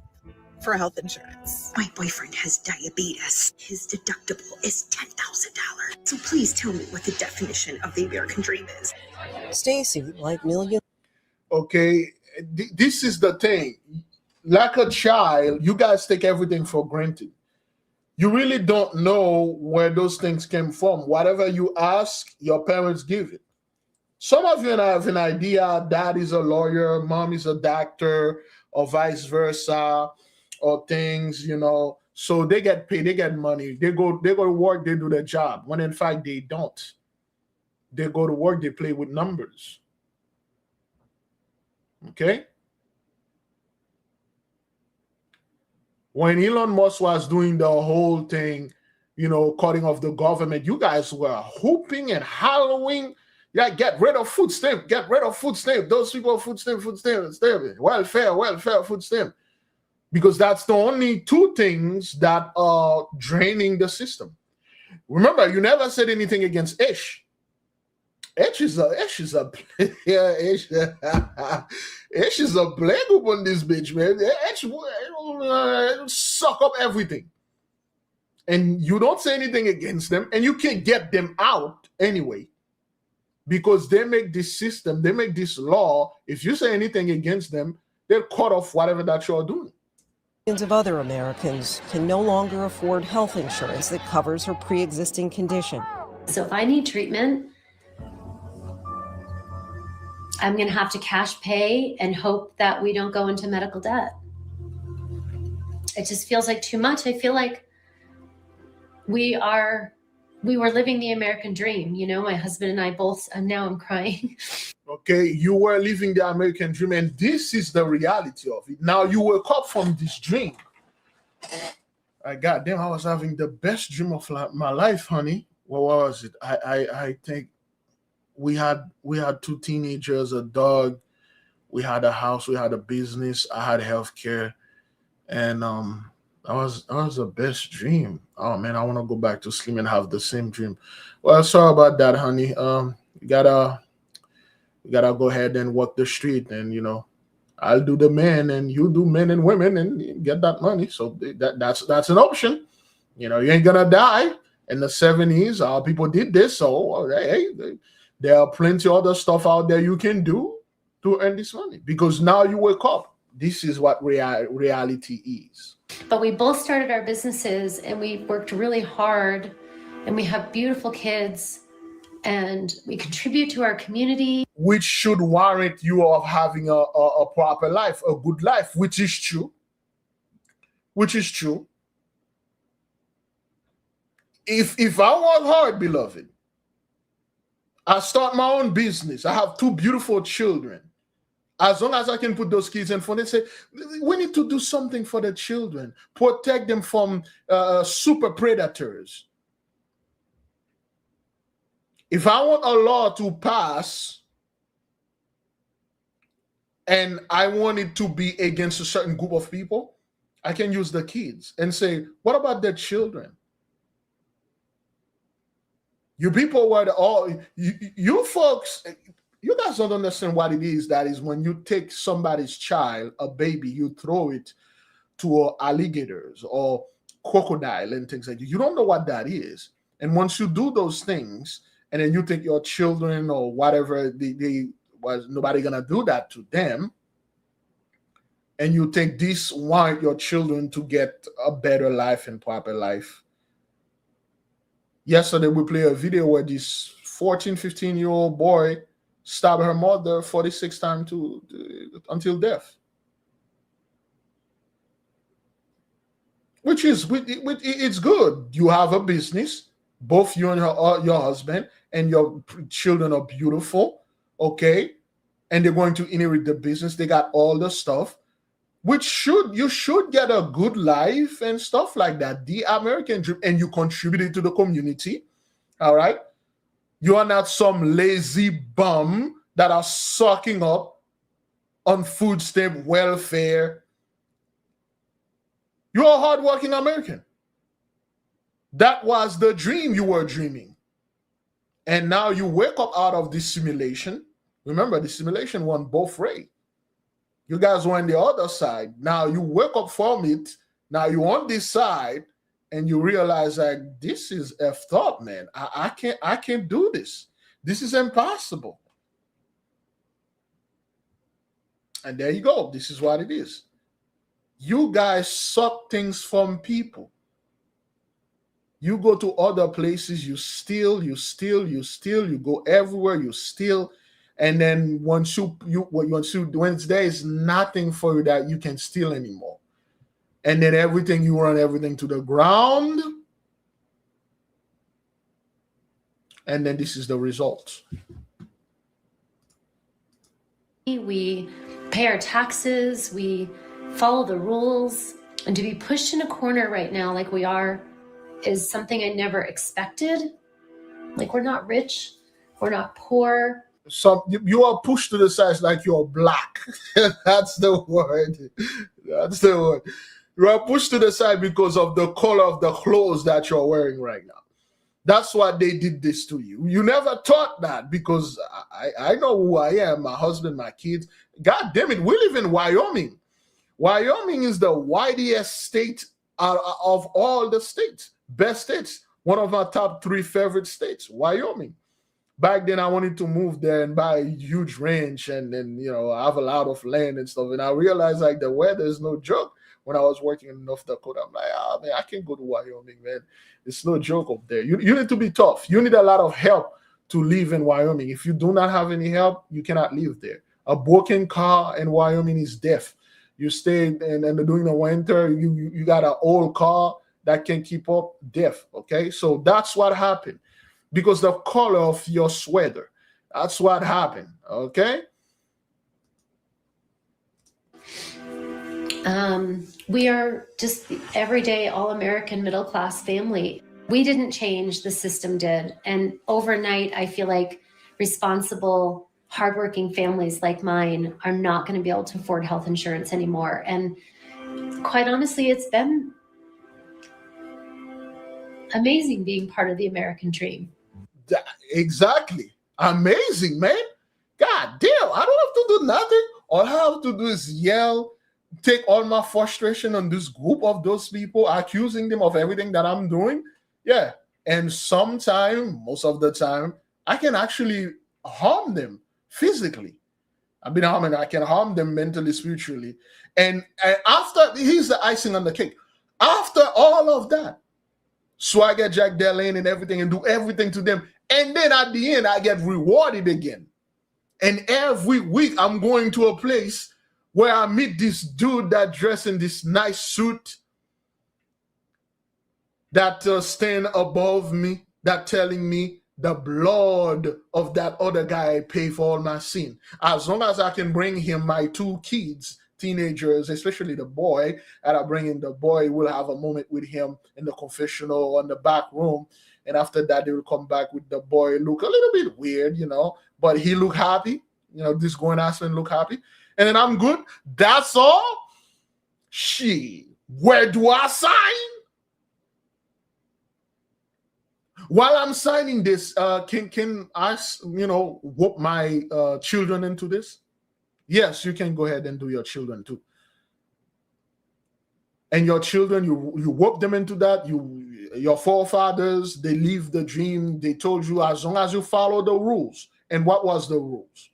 [SPEAKER 17] for health insurance.
[SPEAKER 18] My boyfriend has diabetes. His deductible is $10,000. So please tell me what the definition of the American dream is.
[SPEAKER 8] Stacy, like millions.
[SPEAKER 1] Okay, this is the thing. Like a child, you guys take everything for granted. You really don't know where those things came from. Whatever you ask, your parents give it. Some of you have an idea, dad is a lawyer, mom is a doctor, or vice versa, or things, so they get paid, they get money, they go to work, they do their job, when in fact they don't. They go to work, they play with numbers. Okay? When Elon Musk was doing the whole thing, cutting off the government, you guys were whooping and howling. Yeah, get rid of food stamp. Get rid of food stamp. Those people, food stamp. Welfare, food stamp. Because that's the only two things that are draining the system. Remember, you never said anything against Ish. Ish is a Ish is a plague on this bitch, man. Ish suck up everything. And you don't say anything against them, and you can't get them out anyway. Because they make this system, they make this law. If you say anything against them, they'll cut off whatever that you're doing.
[SPEAKER 8] Millions of other Americans can no longer afford health insurance that covers her pre-existing condition.
[SPEAKER 12] So if I need treatment, I'm going to have to cash pay and hope that we don't go into medical debt. It just feels like too much. I feel like we were living the American dream. You know, my husband and I both, and now I'm crying.
[SPEAKER 1] Okay, you were living the American dream, and this is the reality of it. Now you woke up from this dream. Goddamn, I was having the best dream of my life, honey. What was it? I think we had 2 teenagers, a dog, we had a house, we had a business, I had healthcare, and that was the best dream. Oh man, I want to go back to sleep and have the same dream. Well, sorry about that, honey. You gotta go ahead and walk the street, and I'll do the men and you do men and women and get that money. So that's an option. You ain't gonna die. In the 70s, people did this. So hey, there are plenty of other stuff out there you can do to earn this money, because now you wake up. This is what reality is.
[SPEAKER 12] But we both started our businesses and we worked really hard, and we have beautiful kids, and we contribute to our community.
[SPEAKER 1] Which should warrant you of having a proper life, a good life, which is true. Which is true. If I work hard, beloved, I start my own business. I have 2 beautiful children. As long as I can put those kids in front, they say, we need to do something for the children, protect them from super predators. If I want a law to pass and I want it to be against a certain group of people, I can use the kids and say, what about their children? You people were you folks, you guys don't understand what it is. That is when you take somebody's child, a baby, you throw it to alligators or crocodile and things like that. You don't know what that is. And once you do those things, and then you think your children or whatever, they was nobody gonna do that to them, and you think this want your children to get a better life and proper life. Yesterday we played a video where this 14, 15-year-old boy stabbed her mother 46 times until death. Which is, it's good. You have a business, both you and your husband, and your children are beautiful, okay? And they're going to inherit the business. They got all the stuff, which you should get a good life and stuff like that. The American dream, and you contributed to the community, all right? You are not some lazy bum that are sucking up on food stamp welfare. You're a hardworking American. That was the dream you were dreaming. And now you wake up out of this simulation. Remember, the simulation won both ways. You guys were on the other side. Now you wake up from it. Now you're on this side, and you realize like this is effed up, man. I can't do this. This is impossible. And there you go. This is what it is. You guys suck things from people. You go to other places, you steal, you go everywhere, you steal. And then once there is nothing for you that you can steal anymore. And then you run everything to the ground. And then this is the result.
[SPEAKER 12] We pay our taxes, we follow the rules, and to be pushed in a corner right now like we are is something I never expected. Like, we're not rich, we're not poor.
[SPEAKER 1] So you are pushed to the side like you're black. That's the word. That's the word. You are pushed to the side because of the color of the clothes that you're wearing right now. That's why they did this to you. You never thought that, because I know who I am, my husband, my kids. God damn it, we live in Wyoming. Wyoming is the widest state of all the states. Best states. One of my top 3 favorite states, Wyoming. Back then, I wanted to move there and buy a huge ranch and then, have a lot of land and stuff. And I realized like the weather is no joke. when I was working in North Dakota. I'm like, ah, man, I can't go to Wyoming, man. It's no joke up there. You need to be tough. You need a lot of help to live in Wyoming. If you do not have any help, you cannot live there. A broken car in Wyoming is death. You stay and during the winter, you got an old car that can keep up, death. Okay, so that's what happened because the color of your sweater. That's what happened. Okay.
[SPEAKER 12] We are just the everyday all-American middle-class family. We didn't change, the system did. And overnight, I feel like responsible, hardworking families like mine are not going to be able to afford health insurance anymore. And quite honestly, it's been amazing being part of the American dream.
[SPEAKER 1] Exactly. Amazing, man. God damn, I don't have to do nothing. All I have to do is yell, take all my frustration on this group of those people, accusing them of everything that I'm doing. Yeah. And most of the time, I can actually harm them physically. I can harm them mentally, spiritually. And after, here's the icing on the cake. After all of that, swagger Jack their lane and everything and do everything to them. And then at the end, I get rewarded again. And every week, I'm going to a place where I meet this dude that dressed in this nice suit that stand above me, that telling me the blood of that other guy pay for all my sin. As long as I can bring him my 2 kids, teenagers, especially the boy, and I bring in the boy, we'll have a moment with him in the confessional on the back room. And after that, they will come back with the boy, look a little bit weird, but he look happy. This going husband look happy. And then I'm good. That's all. Where do I sign? While I'm signing this, can I, whoop my children into this? Yes, you can go ahead and do your children too. And your children, you whoop them into that. Your forefathers, they live the dream. They told you as long as you follow the rules. And what was the rules?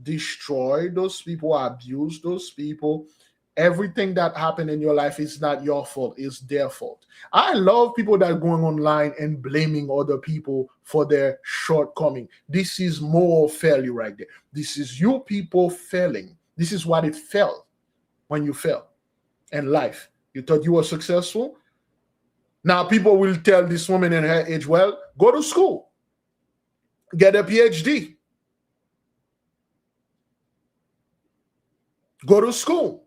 [SPEAKER 1] Destroy those people, abuse those people. Everything that happened in your life is not your fault, it's their fault. I love people that are going online and blaming other people for their shortcoming. This is moral failure right there. This is you people failing. This is what it felt when you fell in life. You thought you were successful. Now people will tell this woman in her age, well, go to school, get a PhD. Go to school.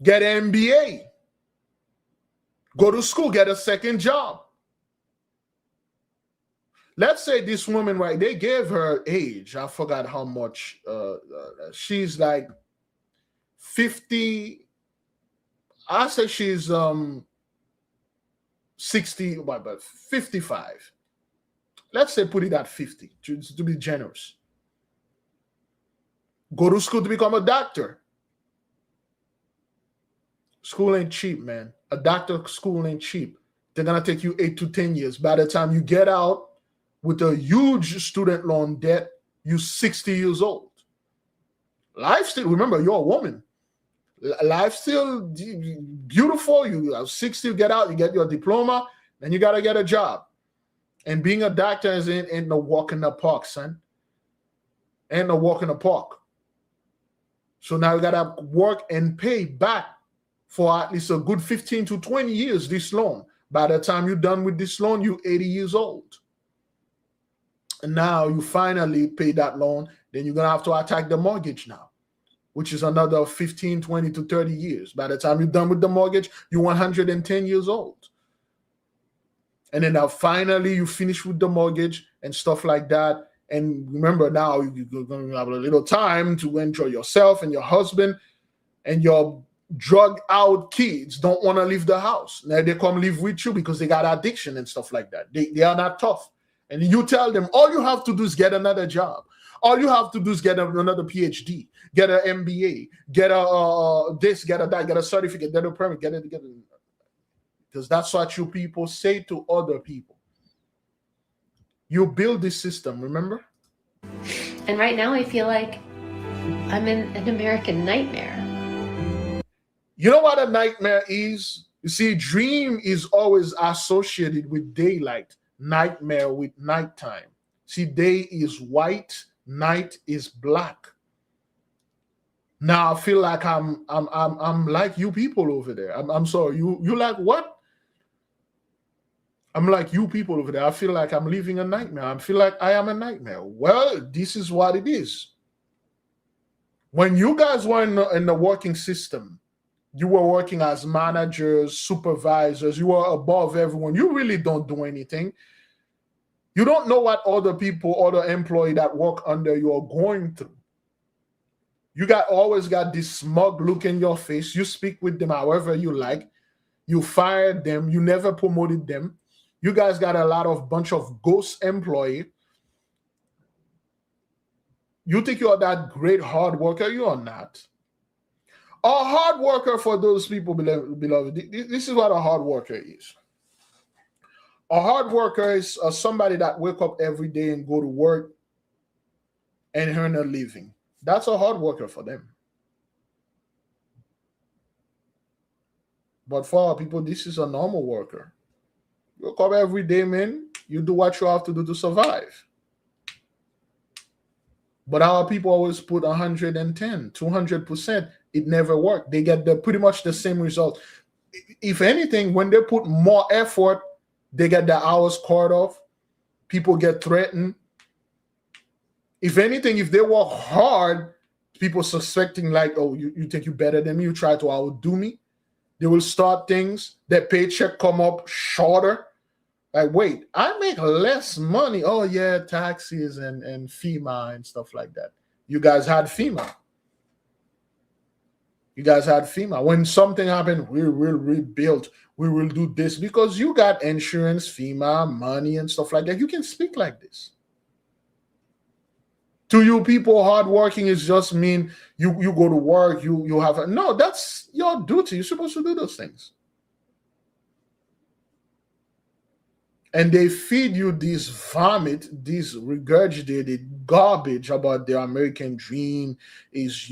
[SPEAKER 1] Get an MBA. Go to school, get a second job. Let's say this woman, right, they gave her age. I forgot how much. She's like 50. I say she's 60, but 55. Let's say put it at 50 to be generous. Go to school to become a doctor. School ain't cheap, man. A doctor school ain't cheap. They're going to take you 8 to 10 years. By the time you get out with a huge student loan debt, you're 60 years old. Life still, remember, you're a woman. Life still beautiful. You are 60, you get out, you get your diploma, then you got to get a job. And being a doctor ain't no walk in the park, son. Ain't no walk in the park. So now you got to work and pay back for at least a good 15 to 20 years this loan. By the time you're done with this loan, you're 80 years old. And now you finally pay that loan. Then you're going to have to attack the mortgage now, which is another 15, 20 to 30 years. By the time you're done with the mortgage, you're 110 years old. And then now finally you finish with the mortgage and stuff like that. And remember now you're going to have a little time to enjoy yourself and your husband, and your drug out kids don't want to leave the house. Now they come live with you because they got addiction and stuff like that. They are not tough. And you tell them, all you have to do is get another job. All you have to do is get another PhD, get an MBA, get a this, get a that, get a certificate, get a permit, get it. Because that's what you people say to other people. You build this system, remember?
[SPEAKER 12] And right now I feel like I'm in an American nightmare.
[SPEAKER 1] You know what a nightmare is? You see, dream is always associated with daylight, nightmare with nighttime. See, day is white, night is black. Now I feel like I'm like you people over there. I'm sorry. You like what? I'm like you people over there. I feel like I'm living a nightmare. I feel like I am a nightmare. Well, this is what it is. When you guys were in the working system, you were working as managers, supervisors, you were above everyone. You really don't do anything. You don't know what other people, other employees that work under you are going through. You always got this smug look in your face. You speak with them however you like. You fired them. You never promoted them. You guys got a bunch of ghost employees. You think you're that great hard worker? You are not. A hard worker, for those people, beloved, this is what a hard worker is. A hard worker is somebody that wake up every day and go to work and earn a living. That's a hard worker for them. But for our people, this is a normal worker. You wake up every day, man. You do what you have to do to survive. But our people always put 110, 200%. It never worked. They get pretty much the same result. If anything, when they put more effort, they get the hours cut off. People get threatened. If anything, if they work hard, people suspecting like, oh, you think you're better than me, you try to outdo me. They will start things. Their paycheck come up shorter. Like, wait, I make less money. Oh, yeah, taxes and FEMA and stuff like that. You guys had FEMA. You guys had FEMA. When something happened, we will rebuild. We will do this because you got insurance, FEMA, money, and stuff like that. You can speak like this. To you people, hardworking is just mean you go to work, you have no, that's your duty. You're supposed to do those things. And they feed you this vomit, this regurgitated garbage about the American dream is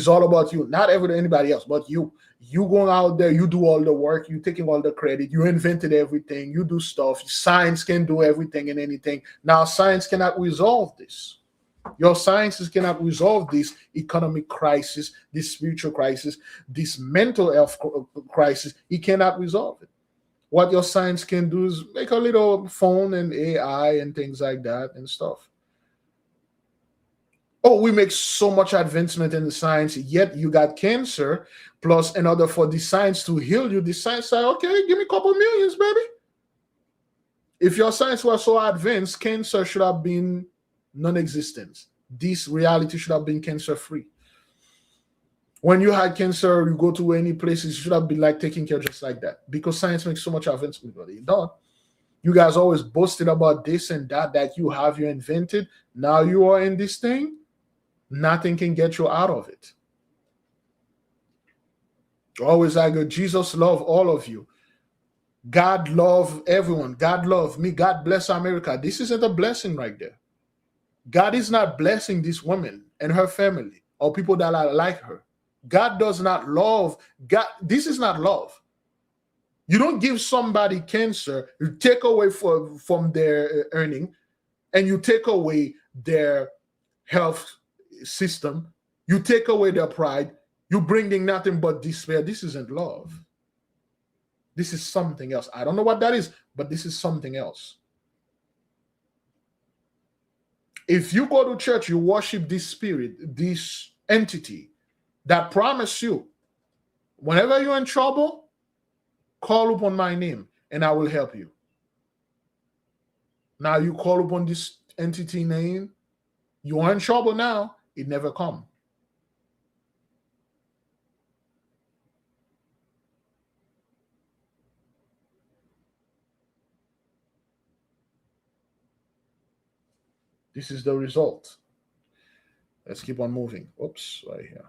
[SPEAKER 1] all about you. Not anybody else, but you. You going out there, you do all the work, you taking all the credit, you invented everything, you do stuff. Science can do everything and anything. Now, science cannot resolve this. Your sciences cannot resolve this economic crisis, this spiritual crisis, this mental health crisis. It cannot resolve it. What your science can do is make a little phone and AI and things like that and stuff. Oh, we make so much advancement in the science, yet you got cancer. Plus, in order for the science to heal you, the science say, okay, give me a couple millions, baby. If your science was so advanced, cancer should have been non-existent. This reality should have been cancer-free. When you had cancer, you go to any places, you should have been like taking care just like that. Because science makes so much advancement, but you don't. You guys always boasted about this and that you have, you invented. Now you are in this thing. Nothing can get you out of it. Always I go, Jesus love all of you. God love everyone. God love me. God bless America. This isn't a blessing right there. God is not blessing this woman and her family or people that are like her. God does not love. God, this is not love. You don't give somebody cancer, you take away from their earning, and you take away their health system, you take away their pride, you bringing nothing but despair. This isn't love. This is something else. I don't know what that is, but this is something else. If you go to church, you worship this spirit, this entity that promised you, whenever you're in trouble, call upon my name and I will help you. Now you call upon this entity name, you are in trouble now, it never come. This is the result. Let's keep on moving. Oops, right here.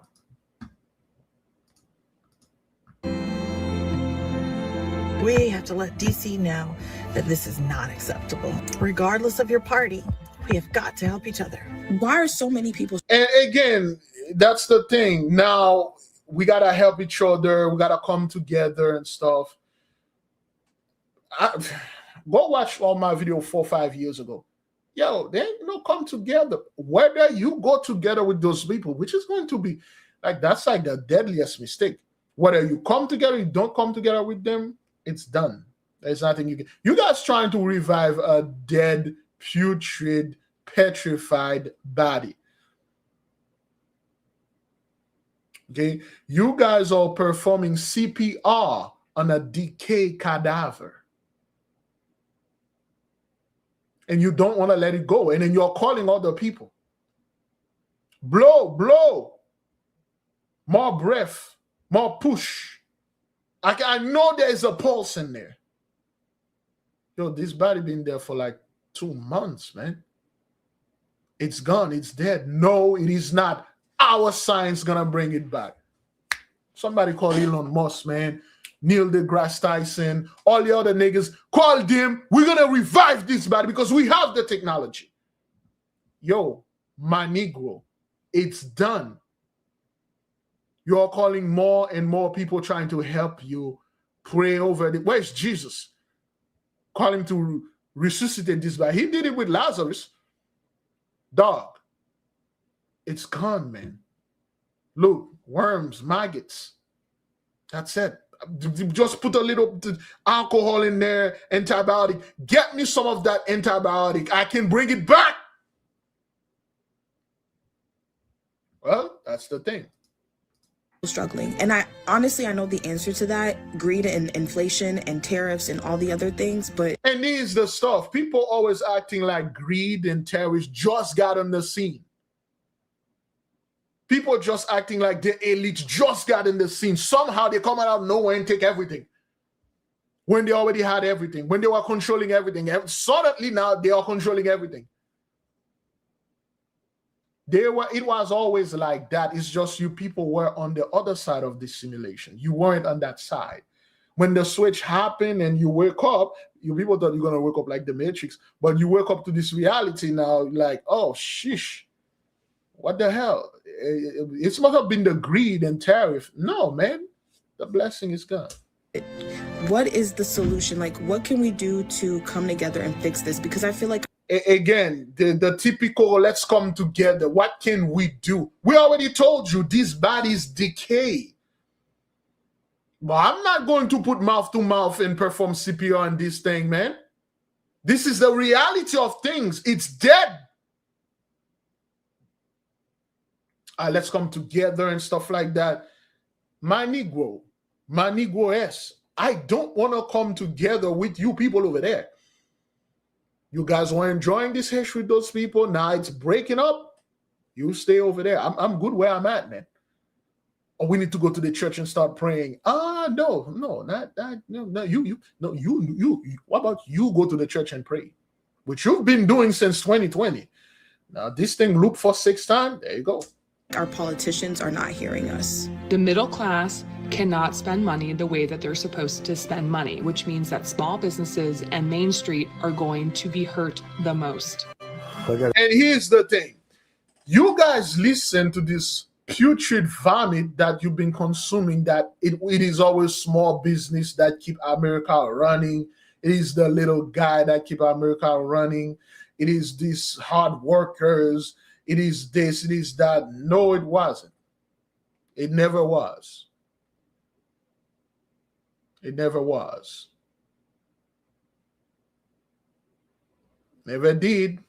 [SPEAKER 17] We have to let DC know that this is not acceptable. Regardless of your party, we have got to help each other.
[SPEAKER 18] Why are so many people?
[SPEAKER 1] And again, that's the thing. Now, we gotta help each other. We gotta come together and stuff. Go watch all my video 4 or 5 years ago. Yo, they come together. Whether you go together with those people, which is going to be like, that's like the deadliest mistake. Whether you come together, you don't come together with them, it's done. There's nothing you can. You guys trying to revive a dead, putrid, petrified body. Okay, you guys are performing CPR on a decayed cadaver. And you don't want to let it go. And then you're calling other people. Blow, blow. More breath, more push. I know there's a pulse in there. Yo, this body been there for like 2 months, man. It's gone. It's dead. No, it is not. Our science gonna bring it back. Somebody call Elon Musk, man. Neil deGrasse Tyson, all the other niggas, call them. We're gonna revive this body because we have the technology. Yo, my Negro, it's done. You're calling more and more people trying to help you pray over it. Where's Jesus? Call him to resuscitate this body. He did it with Lazarus. Dog, it's gone, man. Look, worms, maggots. That's it. Just put a little alcohol in there, antibiotic. Get me some of that antibiotic. I can bring it back. Well, that's the thing.
[SPEAKER 19] Struggling. And I know the answer to that, greed and inflation and tariffs and all the other things, but
[SPEAKER 1] and these the stuff. People always acting like greed and tariffs just got on the scene. People just acting like the elite just got in the scene. Somehow they come out of nowhere and take everything. When they already had everything. When they were controlling everything. Suddenly now they are controlling everything. It was always like that. It's just you people were on the other side of this simulation. You weren't on that side. When the switch happened and you wake up, you people thought you're going to wake up like the Matrix. But you wake up to this reality now like, oh, sheesh. What the hell? It must have been the greed and tariff. No, man. The blessing is gone.
[SPEAKER 19] What is the solution? Like, what can we do to come together and fix this? Because I feel like
[SPEAKER 1] again, the typical let's come together. What can we do? We already told you these bodies decay. But I'm not going to put mouth to mouth and perform CPR on this thing, man. This is the reality of things. It's dead. Let's come together and stuff like that. My Negro, yes. I don't want to come together with you people over there. You guys were enjoying this history with those people. Now it's breaking up. You stay over there. I'm good where I'm at, man. Or we need to go to the church and start praying. No, not that. No, you. What about you go to the church and pray? Which you've been doing since 2020. Now this thing loop for 6 times. There you go.
[SPEAKER 19] Our politicians are not hearing us.
[SPEAKER 20] The middle class cannot spend money the way that they're supposed to spend money, which means that small businesses and Main Street are going to be hurt the most.
[SPEAKER 1] And here's the thing. You guys listen to this putrid vomit that you've been consuming, that it is always small business that keep America running. It is the little guy that keep America running. It is these hard workers. It is this, it is that. No, it wasn't. It never was. It never was. Never did.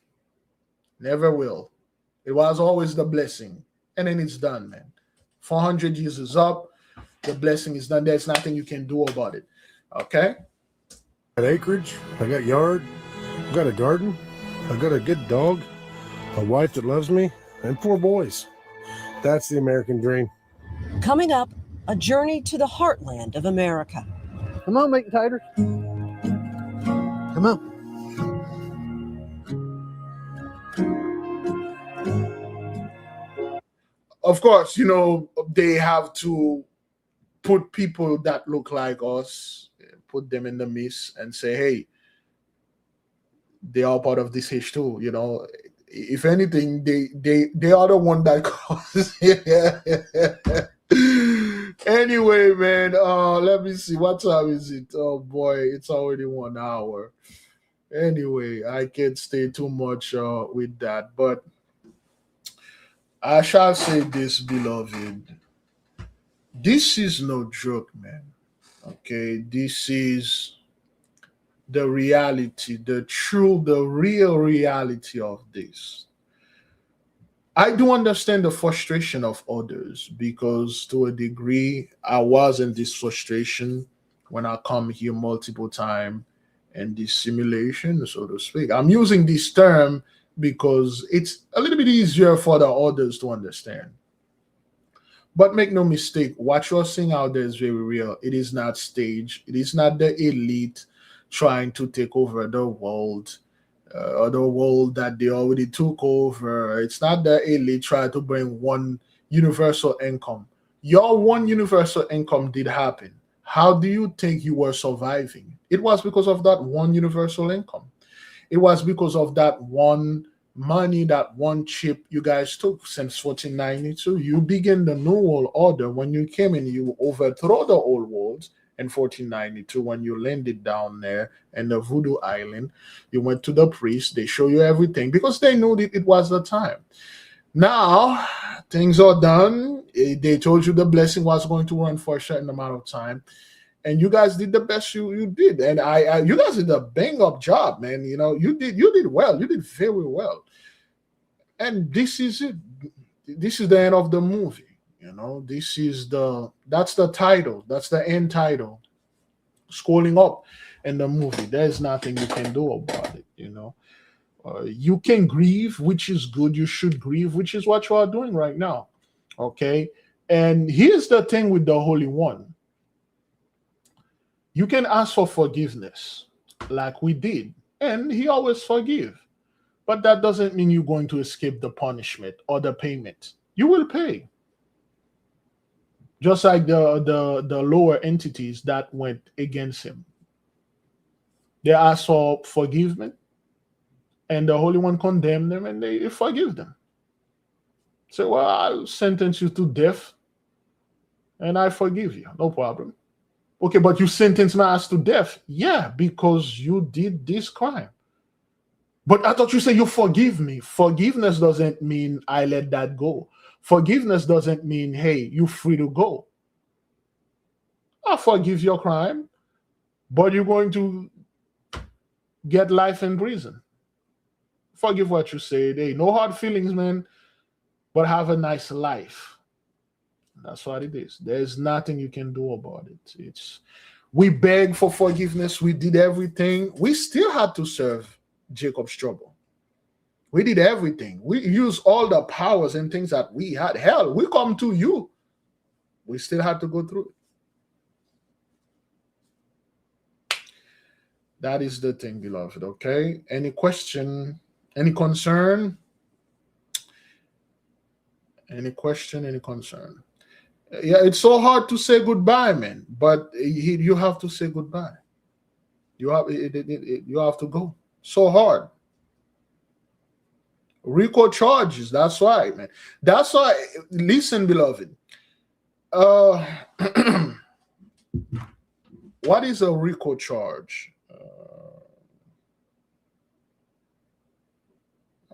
[SPEAKER 1] Never will. It was always the blessing. And then it's done, man. 400 years is up. The blessing is done. There's nothing you can do about it. Okay?
[SPEAKER 21] I got acreage. I got yard. I got a garden. I got a good dog. A wife that loves me, and 4 boys. That's the American dream.
[SPEAKER 8] Coming up, a journey to the heartland of America.
[SPEAKER 21] Come on, make it tighter. Come on.
[SPEAKER 1] Of course, they have to put people that look like us, put them in the midst and say, hey, they are part of this history too, If anything, they are the one that causes Anyway, man, let me see. What time is it? Oh boy, it's already 1 hour. Anyway, I can't stay too much with that, but I shall say this, beloved. This is no joke, man. Okay, this is the reality, the real reality of this. I do understand the frustration of others because, to a degree, I was in this frustration when I come here multiple times and this simulation, so to speak. I'm using this term because it's a little bit easier for the others to understand. But make no mistake, what you're seeing out there is very real. It is not staged. It is not the elite trying to take over the world. Or the world that they already took over. It's not the elite trying to bring one universal income. Your one universal income did happen. How do you think you were surviving? It was because of that one universal income. It was because of that one money, that one chip you guys took since 1492. You begin the New World Order. When you came in, you overthrow the old world. In 1492, when you landed down there in the Voodoo Island, you went to the priest. They show you everything because they knew that it was the time. Now things are done. They told you the blessing was going to run for a certain amount of time, and you guys did the best you did. And you guys did a bang up job, man. You know, you did well. You did very well. And this is it. This is the end of the movie. You know, that's the title. That's the end title. Scrolling up in the movie. There's nothing you can do about it, you know. You can grieve, which is good. You should grieve, which is what you are doing right now. Okay. And here's the thing with the Holy One. You can ask for forgiveness like we did. And he always forgive. But that doesn't mean you're going to escape the punishment or the payment. You will pay. Just like the lower entities that went against him. They asked for forgiveness, and the Holy One condemned them, and they forgive them. So, well, I'll sentence you to death, and I forgive you. No problem. Okay, but you sentence my ass to death. Yeah, because you did this crime. But I thought you said you forgive me. Forgiveness doesn't mean I let that go. Forgiveness doesn't mean, hey, you're free to go. I forgive your crime, but you're going to get life in prison. Forgive what you said. Hey, no hard feelings, man, but have a nice life. That's what it is. There's nothing you can do about it. We begged for forgiveness. We did everything. We still had to serve Jacob's trouble. We did everything. We used all the powers and things that we had. Hell, we come to you. We still had to go through it. That is the thing, beloved, okay? Any question? Any concern? Any question? Any concern? Yeah, it's so hard to say goodbye, man. But you have to say goodbye. You have to go. So hard. RICO charges. That's right, man. That's why. Listen, beloved. What is a RICO charge?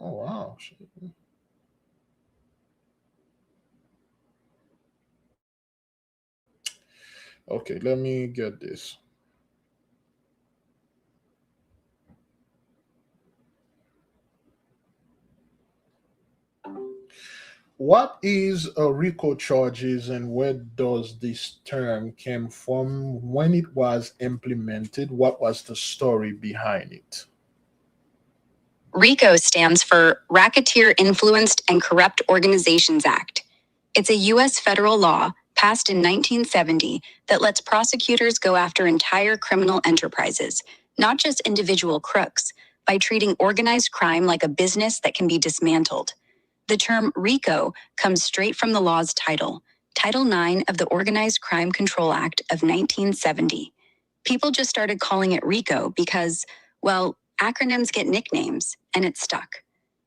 [SPEAKER 1] Oh wow. Okay, let me get this. What is a RICO charges and where does this term came from? When it was implemented, what was the story behind it?
[SPEAKER 3] RICO stands for Racketeer Influenced and Corrupt Organizations Act. It's a U.S. federal law passed in 1970 that lets prosecutors go after entire criminal enterprises, not just individual crooks, by treating organized crime like a business that can be dismantled. The term RICO comes straight from the law's title, Title IX of the Organized Crime Control Act of 1970. People just started calling it RICO because, well, acronyms get nicknames, and it stuck.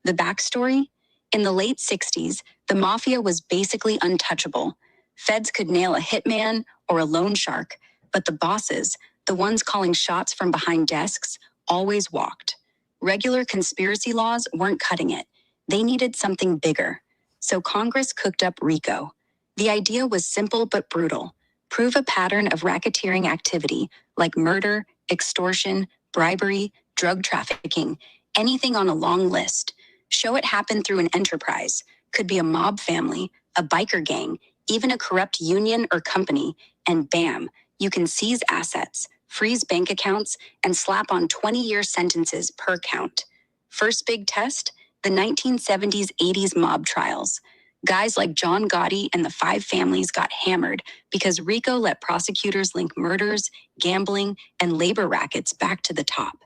[SPEAKER 3] The backstory? In the late 60s, the mafia was basically untouchable. Feds could nail a hitman or a loan shark, but the bosses, the ones calling shots from behind desks, always walked. Regular conspiracy laws weren't cutting it. They needed something bigger. So Congress cooked up RICO. The idea was simple but brutal. Prove a pattern of racketeering activity like murder, extortion, bribery, drug trafficking, anything on a long list. Show it happened through an enterprise. Could be a mob family, a biker gang, even a corrupt union or company, and bam, you can seize assets, freeze bank accounts, and slap on 20-year sentences per count. First big test? The 1970s, 80s mob trials. Guys like John Gotti and the Five Families got hammered because RICO let prosecutors link murders, gambling, and labor rackets back to the top.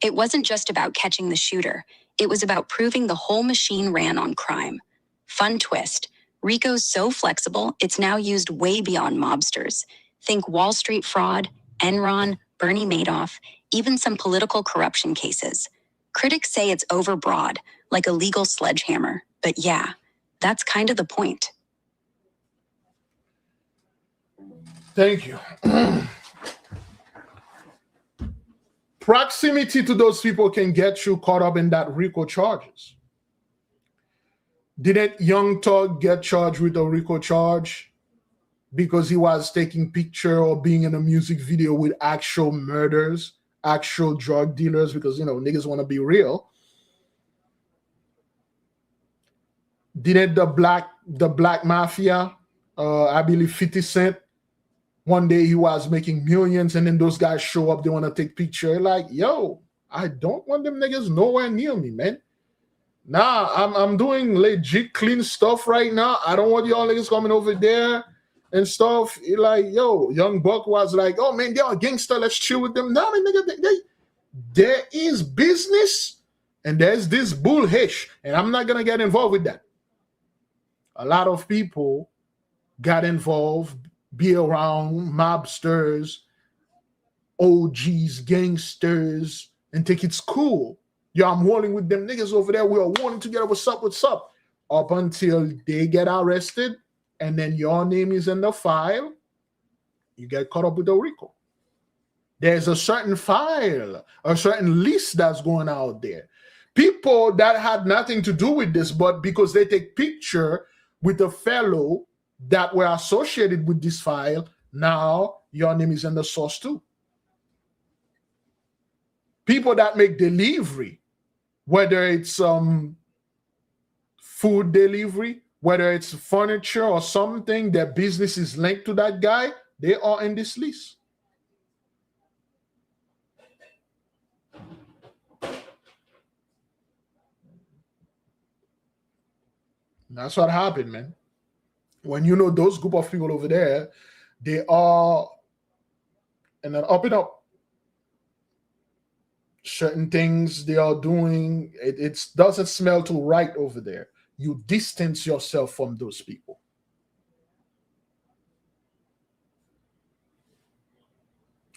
[SPEAKER 3] It wasn't just about catching the shooter. It was about proving the whole machine ran on crime. Fun twist. RICO's so flexible, it's now used way beyond mobsters. Think Wall Street fraud, Enron, Bernie Madoff, even some political corruption cases. Critics say it's overbroad, like a legal sledgehammer. But yeah, that's kind of the point.
[SPEAKER 1] Thank you. Proximity to those people can get you caught up in that RICO charges. Didn't Young Thug get charged with a RICO charge because he was taking picture or being in a music video with actual murders, actual drug dealers? Because, you know, niggas want to be real. Didn't the black mafia, I believe 50 Cent, one day he was making millions, and then those guys show up, they want to take picture. Like, yo, I don't want them niggas nowhere near me, man. Nah, I'm doing legit clean stuff right now. I don't want y'all niggas coming over there and stuff. Like, yo, Young Buck was like, oh man, they're a gangster, let's chill with them. No, man, nigga, there is business and there's this bullhish, and I'm not gonna get involved with that. A lot of people got involved, be around mobsters, OGs, gangsters, and think it's cool. Yo, I'm rolling with them niggas over there. We are rolling together. What's up? What's up? Up until they get arrested, and then your name is in the file. You get caught up with the RICO. There's a certain file, a certain list that's going out there. People that had nothing to do with this, but because they take picture with a fellow that were associated with this file, now your name is in the source too. People that make delivery, whether it's food delivery, whether it's furniture or something, their business is linked to that guy, they are in this list. That's what happened, man. When you know those group of people over there, they are in an up and up. Certain things they are doing, it doesn't smell too right over there. You distance yourself from those people.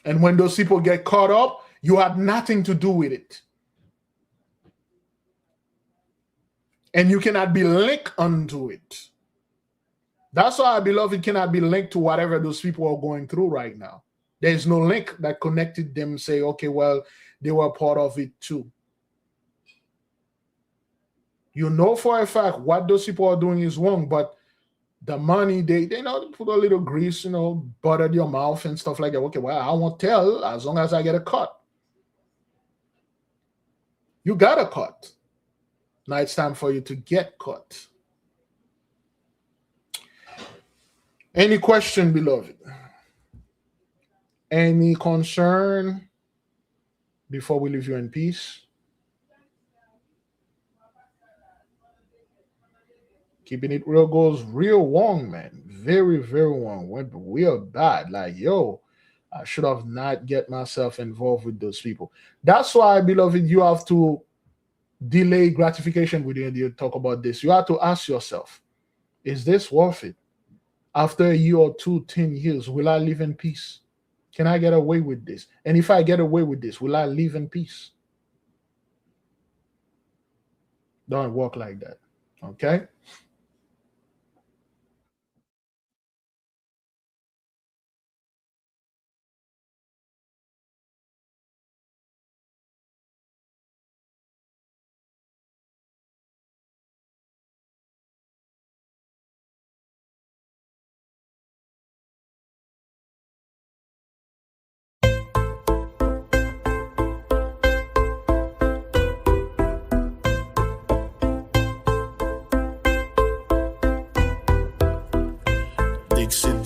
[SPEAKER 1] And when those people get caught up, you had nothing to do with it. And you cannot be linked unto it. That's why, beloved, cannot be linked to whatever those people are going through right now. There's no link that connected them, say, okay, well, they were part of it too. You know for a fact what those people are doing is wrong, but the money, they know, put a little grease, buttered your mouth and stuff like that. Okay, well, I won't tell as long as I get a cut. You got a cut. Now it's time for you to get cut. Any question, beloved? Any concern before we leave you in peace? Keeping it real goes real wrong, man. Very, very wrong. Went real bad. Like, yo, I should have not get myself involved with those people. That's why, beloved, you have to delay gratification with you talk about this. You have to ask yourself, is this worth it? After a year or 2, 10 years, will I live in peace? Can I get away with this? And if I get away with this, will I live in peace? Don't work like that. Okay?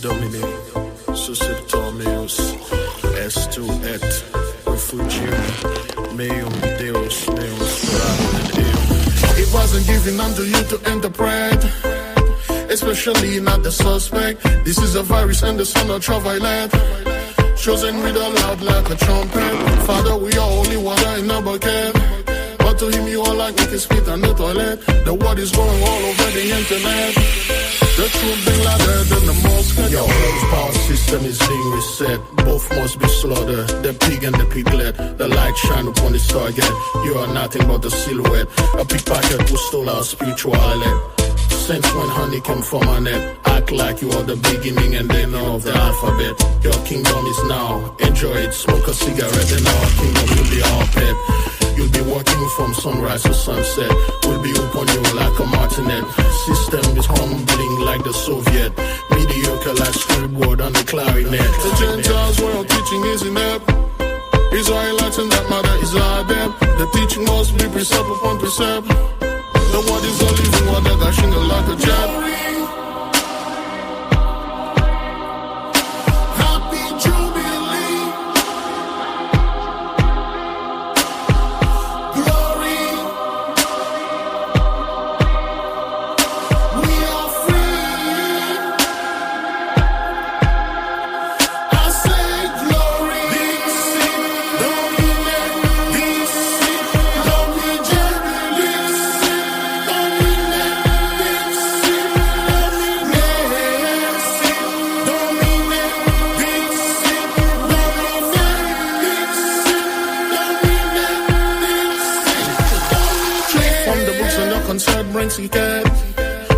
[SPEAKER 1] Domine, susceptor meus, est tu et refugium meum Deus meus It wasn't given unto you to interpret, especially not the suspect. This is a virus and the son of ultraviolet, chosen with a loud like a trumpet. Father, we are only water in a bucket, but to him you are like making spit on the toilet. The word is going all over the internet. The truth being louder than the most. Your world's power system is being reset. Both must be slaughtered, the pig and the piglet. The light shine upon its target. You are nothing but a silhouette, a pickpocket who stole our spirituality. Since when honey came from a net, act like you are the beginning and then of the alphabet. Your kingdom is now, enjoy it, smoke a cigarette, and our kingdom will be our pet. You'll be working from sunrise to sunset. We'll be upon you like a martinet. System is crumbling like the Soviet. Mediocre like scriptboard on the clarinet. The Gentiles world teaching is inept. Israelites and that matter is our adept. The teaching must be precept upon precept. The word is a living water gushing like a jet. Happy Jubilee. Glory. We are free. I say glory. Concert brings he can.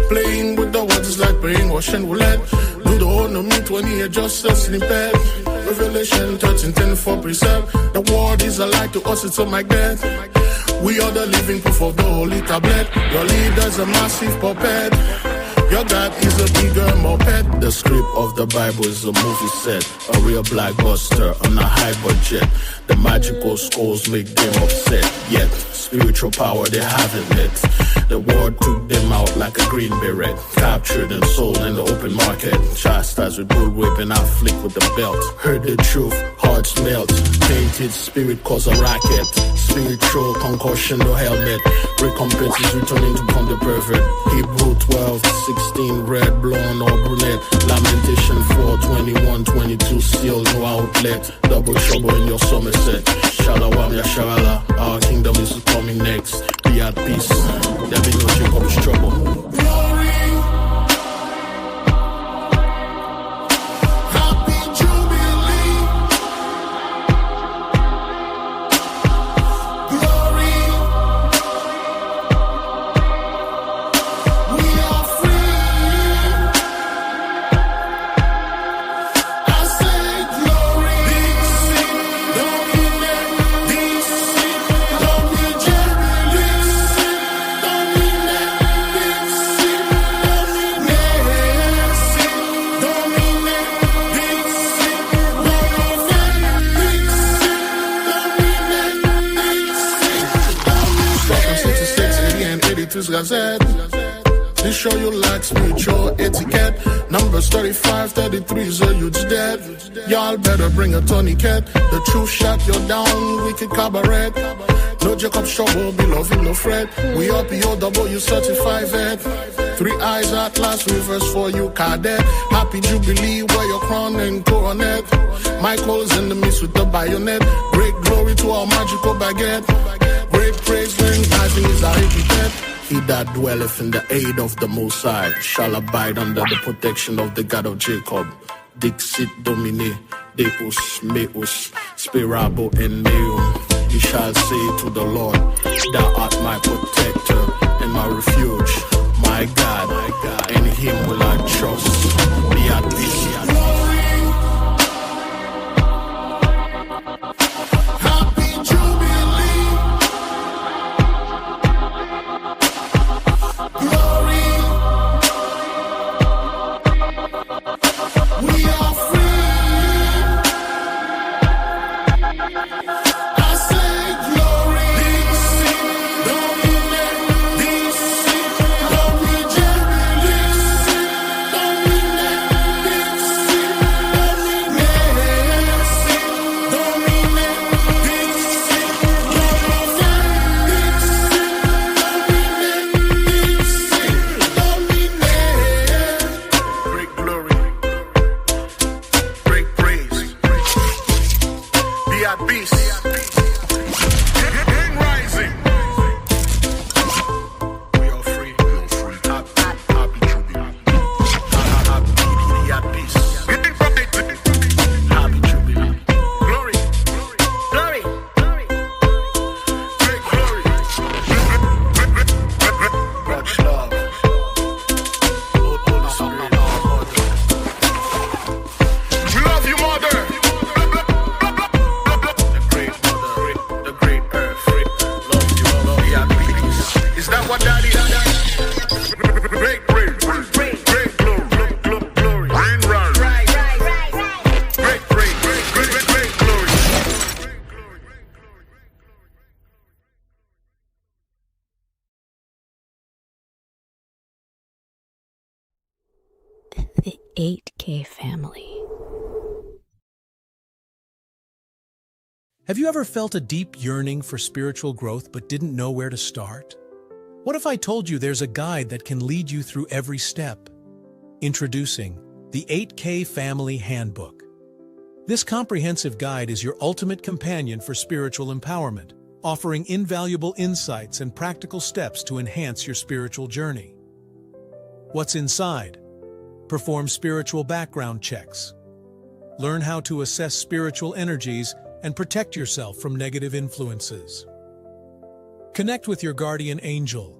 [SPEAKER 1] Playing with the words is like brainwashing roulette. Do the whole no meat when he adjusts a snippet. Revelation 13:10 for precept. The word is a lie to us, it's a magnet. We are the living proof of the holy tablet. Your leader's a massive puppet. Your God is a bigger moped. The script of the Bible is a movie set, a real blockbuster on a high budget. The magical scrolls make them upset, yet spiritual power they haven't met. The word took them out like a green beret, captured and sold in the open market. Chastised with bullwhip and afflict with the belt. Heard the truth, hearts melt. Tainted spirit cause a racket. Spiritual concussion, no helmet. Recompense is returning to become the pervert. Hebrew 12:16, red, blonde or brunette. Lamentation 4:21-22, still no outlet. Double trouble in your Somerset. Shalom Yasharala, our kingdom is coming next. Be at peace, there be no Jacob's trouble. Glory. Happy Jubilee. Glory. We are free. I say glory. Gazette. This show you like spiritual etiquette. Numbers 35, 33 is a huge dead. Y'all better bring a tourniquet. The truth shot you down, wicked cabaret. No Jacob's trouble, be loving no fret. We are POW certified vet. 3 eyes Atlas, reverse for you cadet. Happy Jubilee, wear your crown and coronet. Michael's in the midst with the bayonet. Great glory to our magical baguette. Great praise when tithing is our epithet. He that dwelleth in the aid of the Most High shall abide under the protection of the God of Jacob. Dixit Domine, Deus meus, spirabo en meum. He shall say to the Lord, Thou art my protector and my refuge, my God, in him will I trust. Be at peace.
[SPEAKER 2] our daddy. Great glory. Reign round. Great glory.
[SPEAKER 22] The 8K family.
[SPEAKER 23] Have you ever felt a deep yearning for spiritual growth but didn't know where to start? What if I told you there's a guide that can lead you through every step? Introducing the 8K Family Handbook. This comprehensive guide is your ultimate companion for spiritual empowerment, offering invaluable insights and practical steps to enhance your spiritual journey. What's inside? Perform spiritual background checks. Learn how to assess spiritual energies and protect yourself from negative influences. Connect with your guardian angel.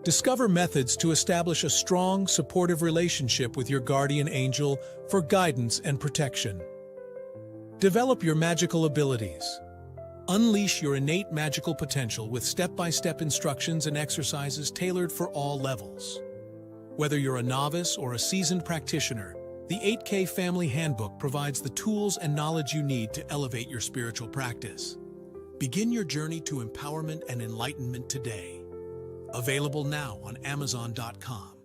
[SPEAKER 23] Discover methods to establish a strong, supportive relationship with your guardian angel for guidance and protection. Develop your magical abilities. Unleash your innate magical potential with step-by-step instructions and exercises tailored for all levels. Whether you're a novice or a seasoned practitioner, the 8K Family Handbook provides the tools and knowledge you need to elevate your spiritual practice. Begin your journey to empowerment and enlightenment today. Available now on Amazon.com.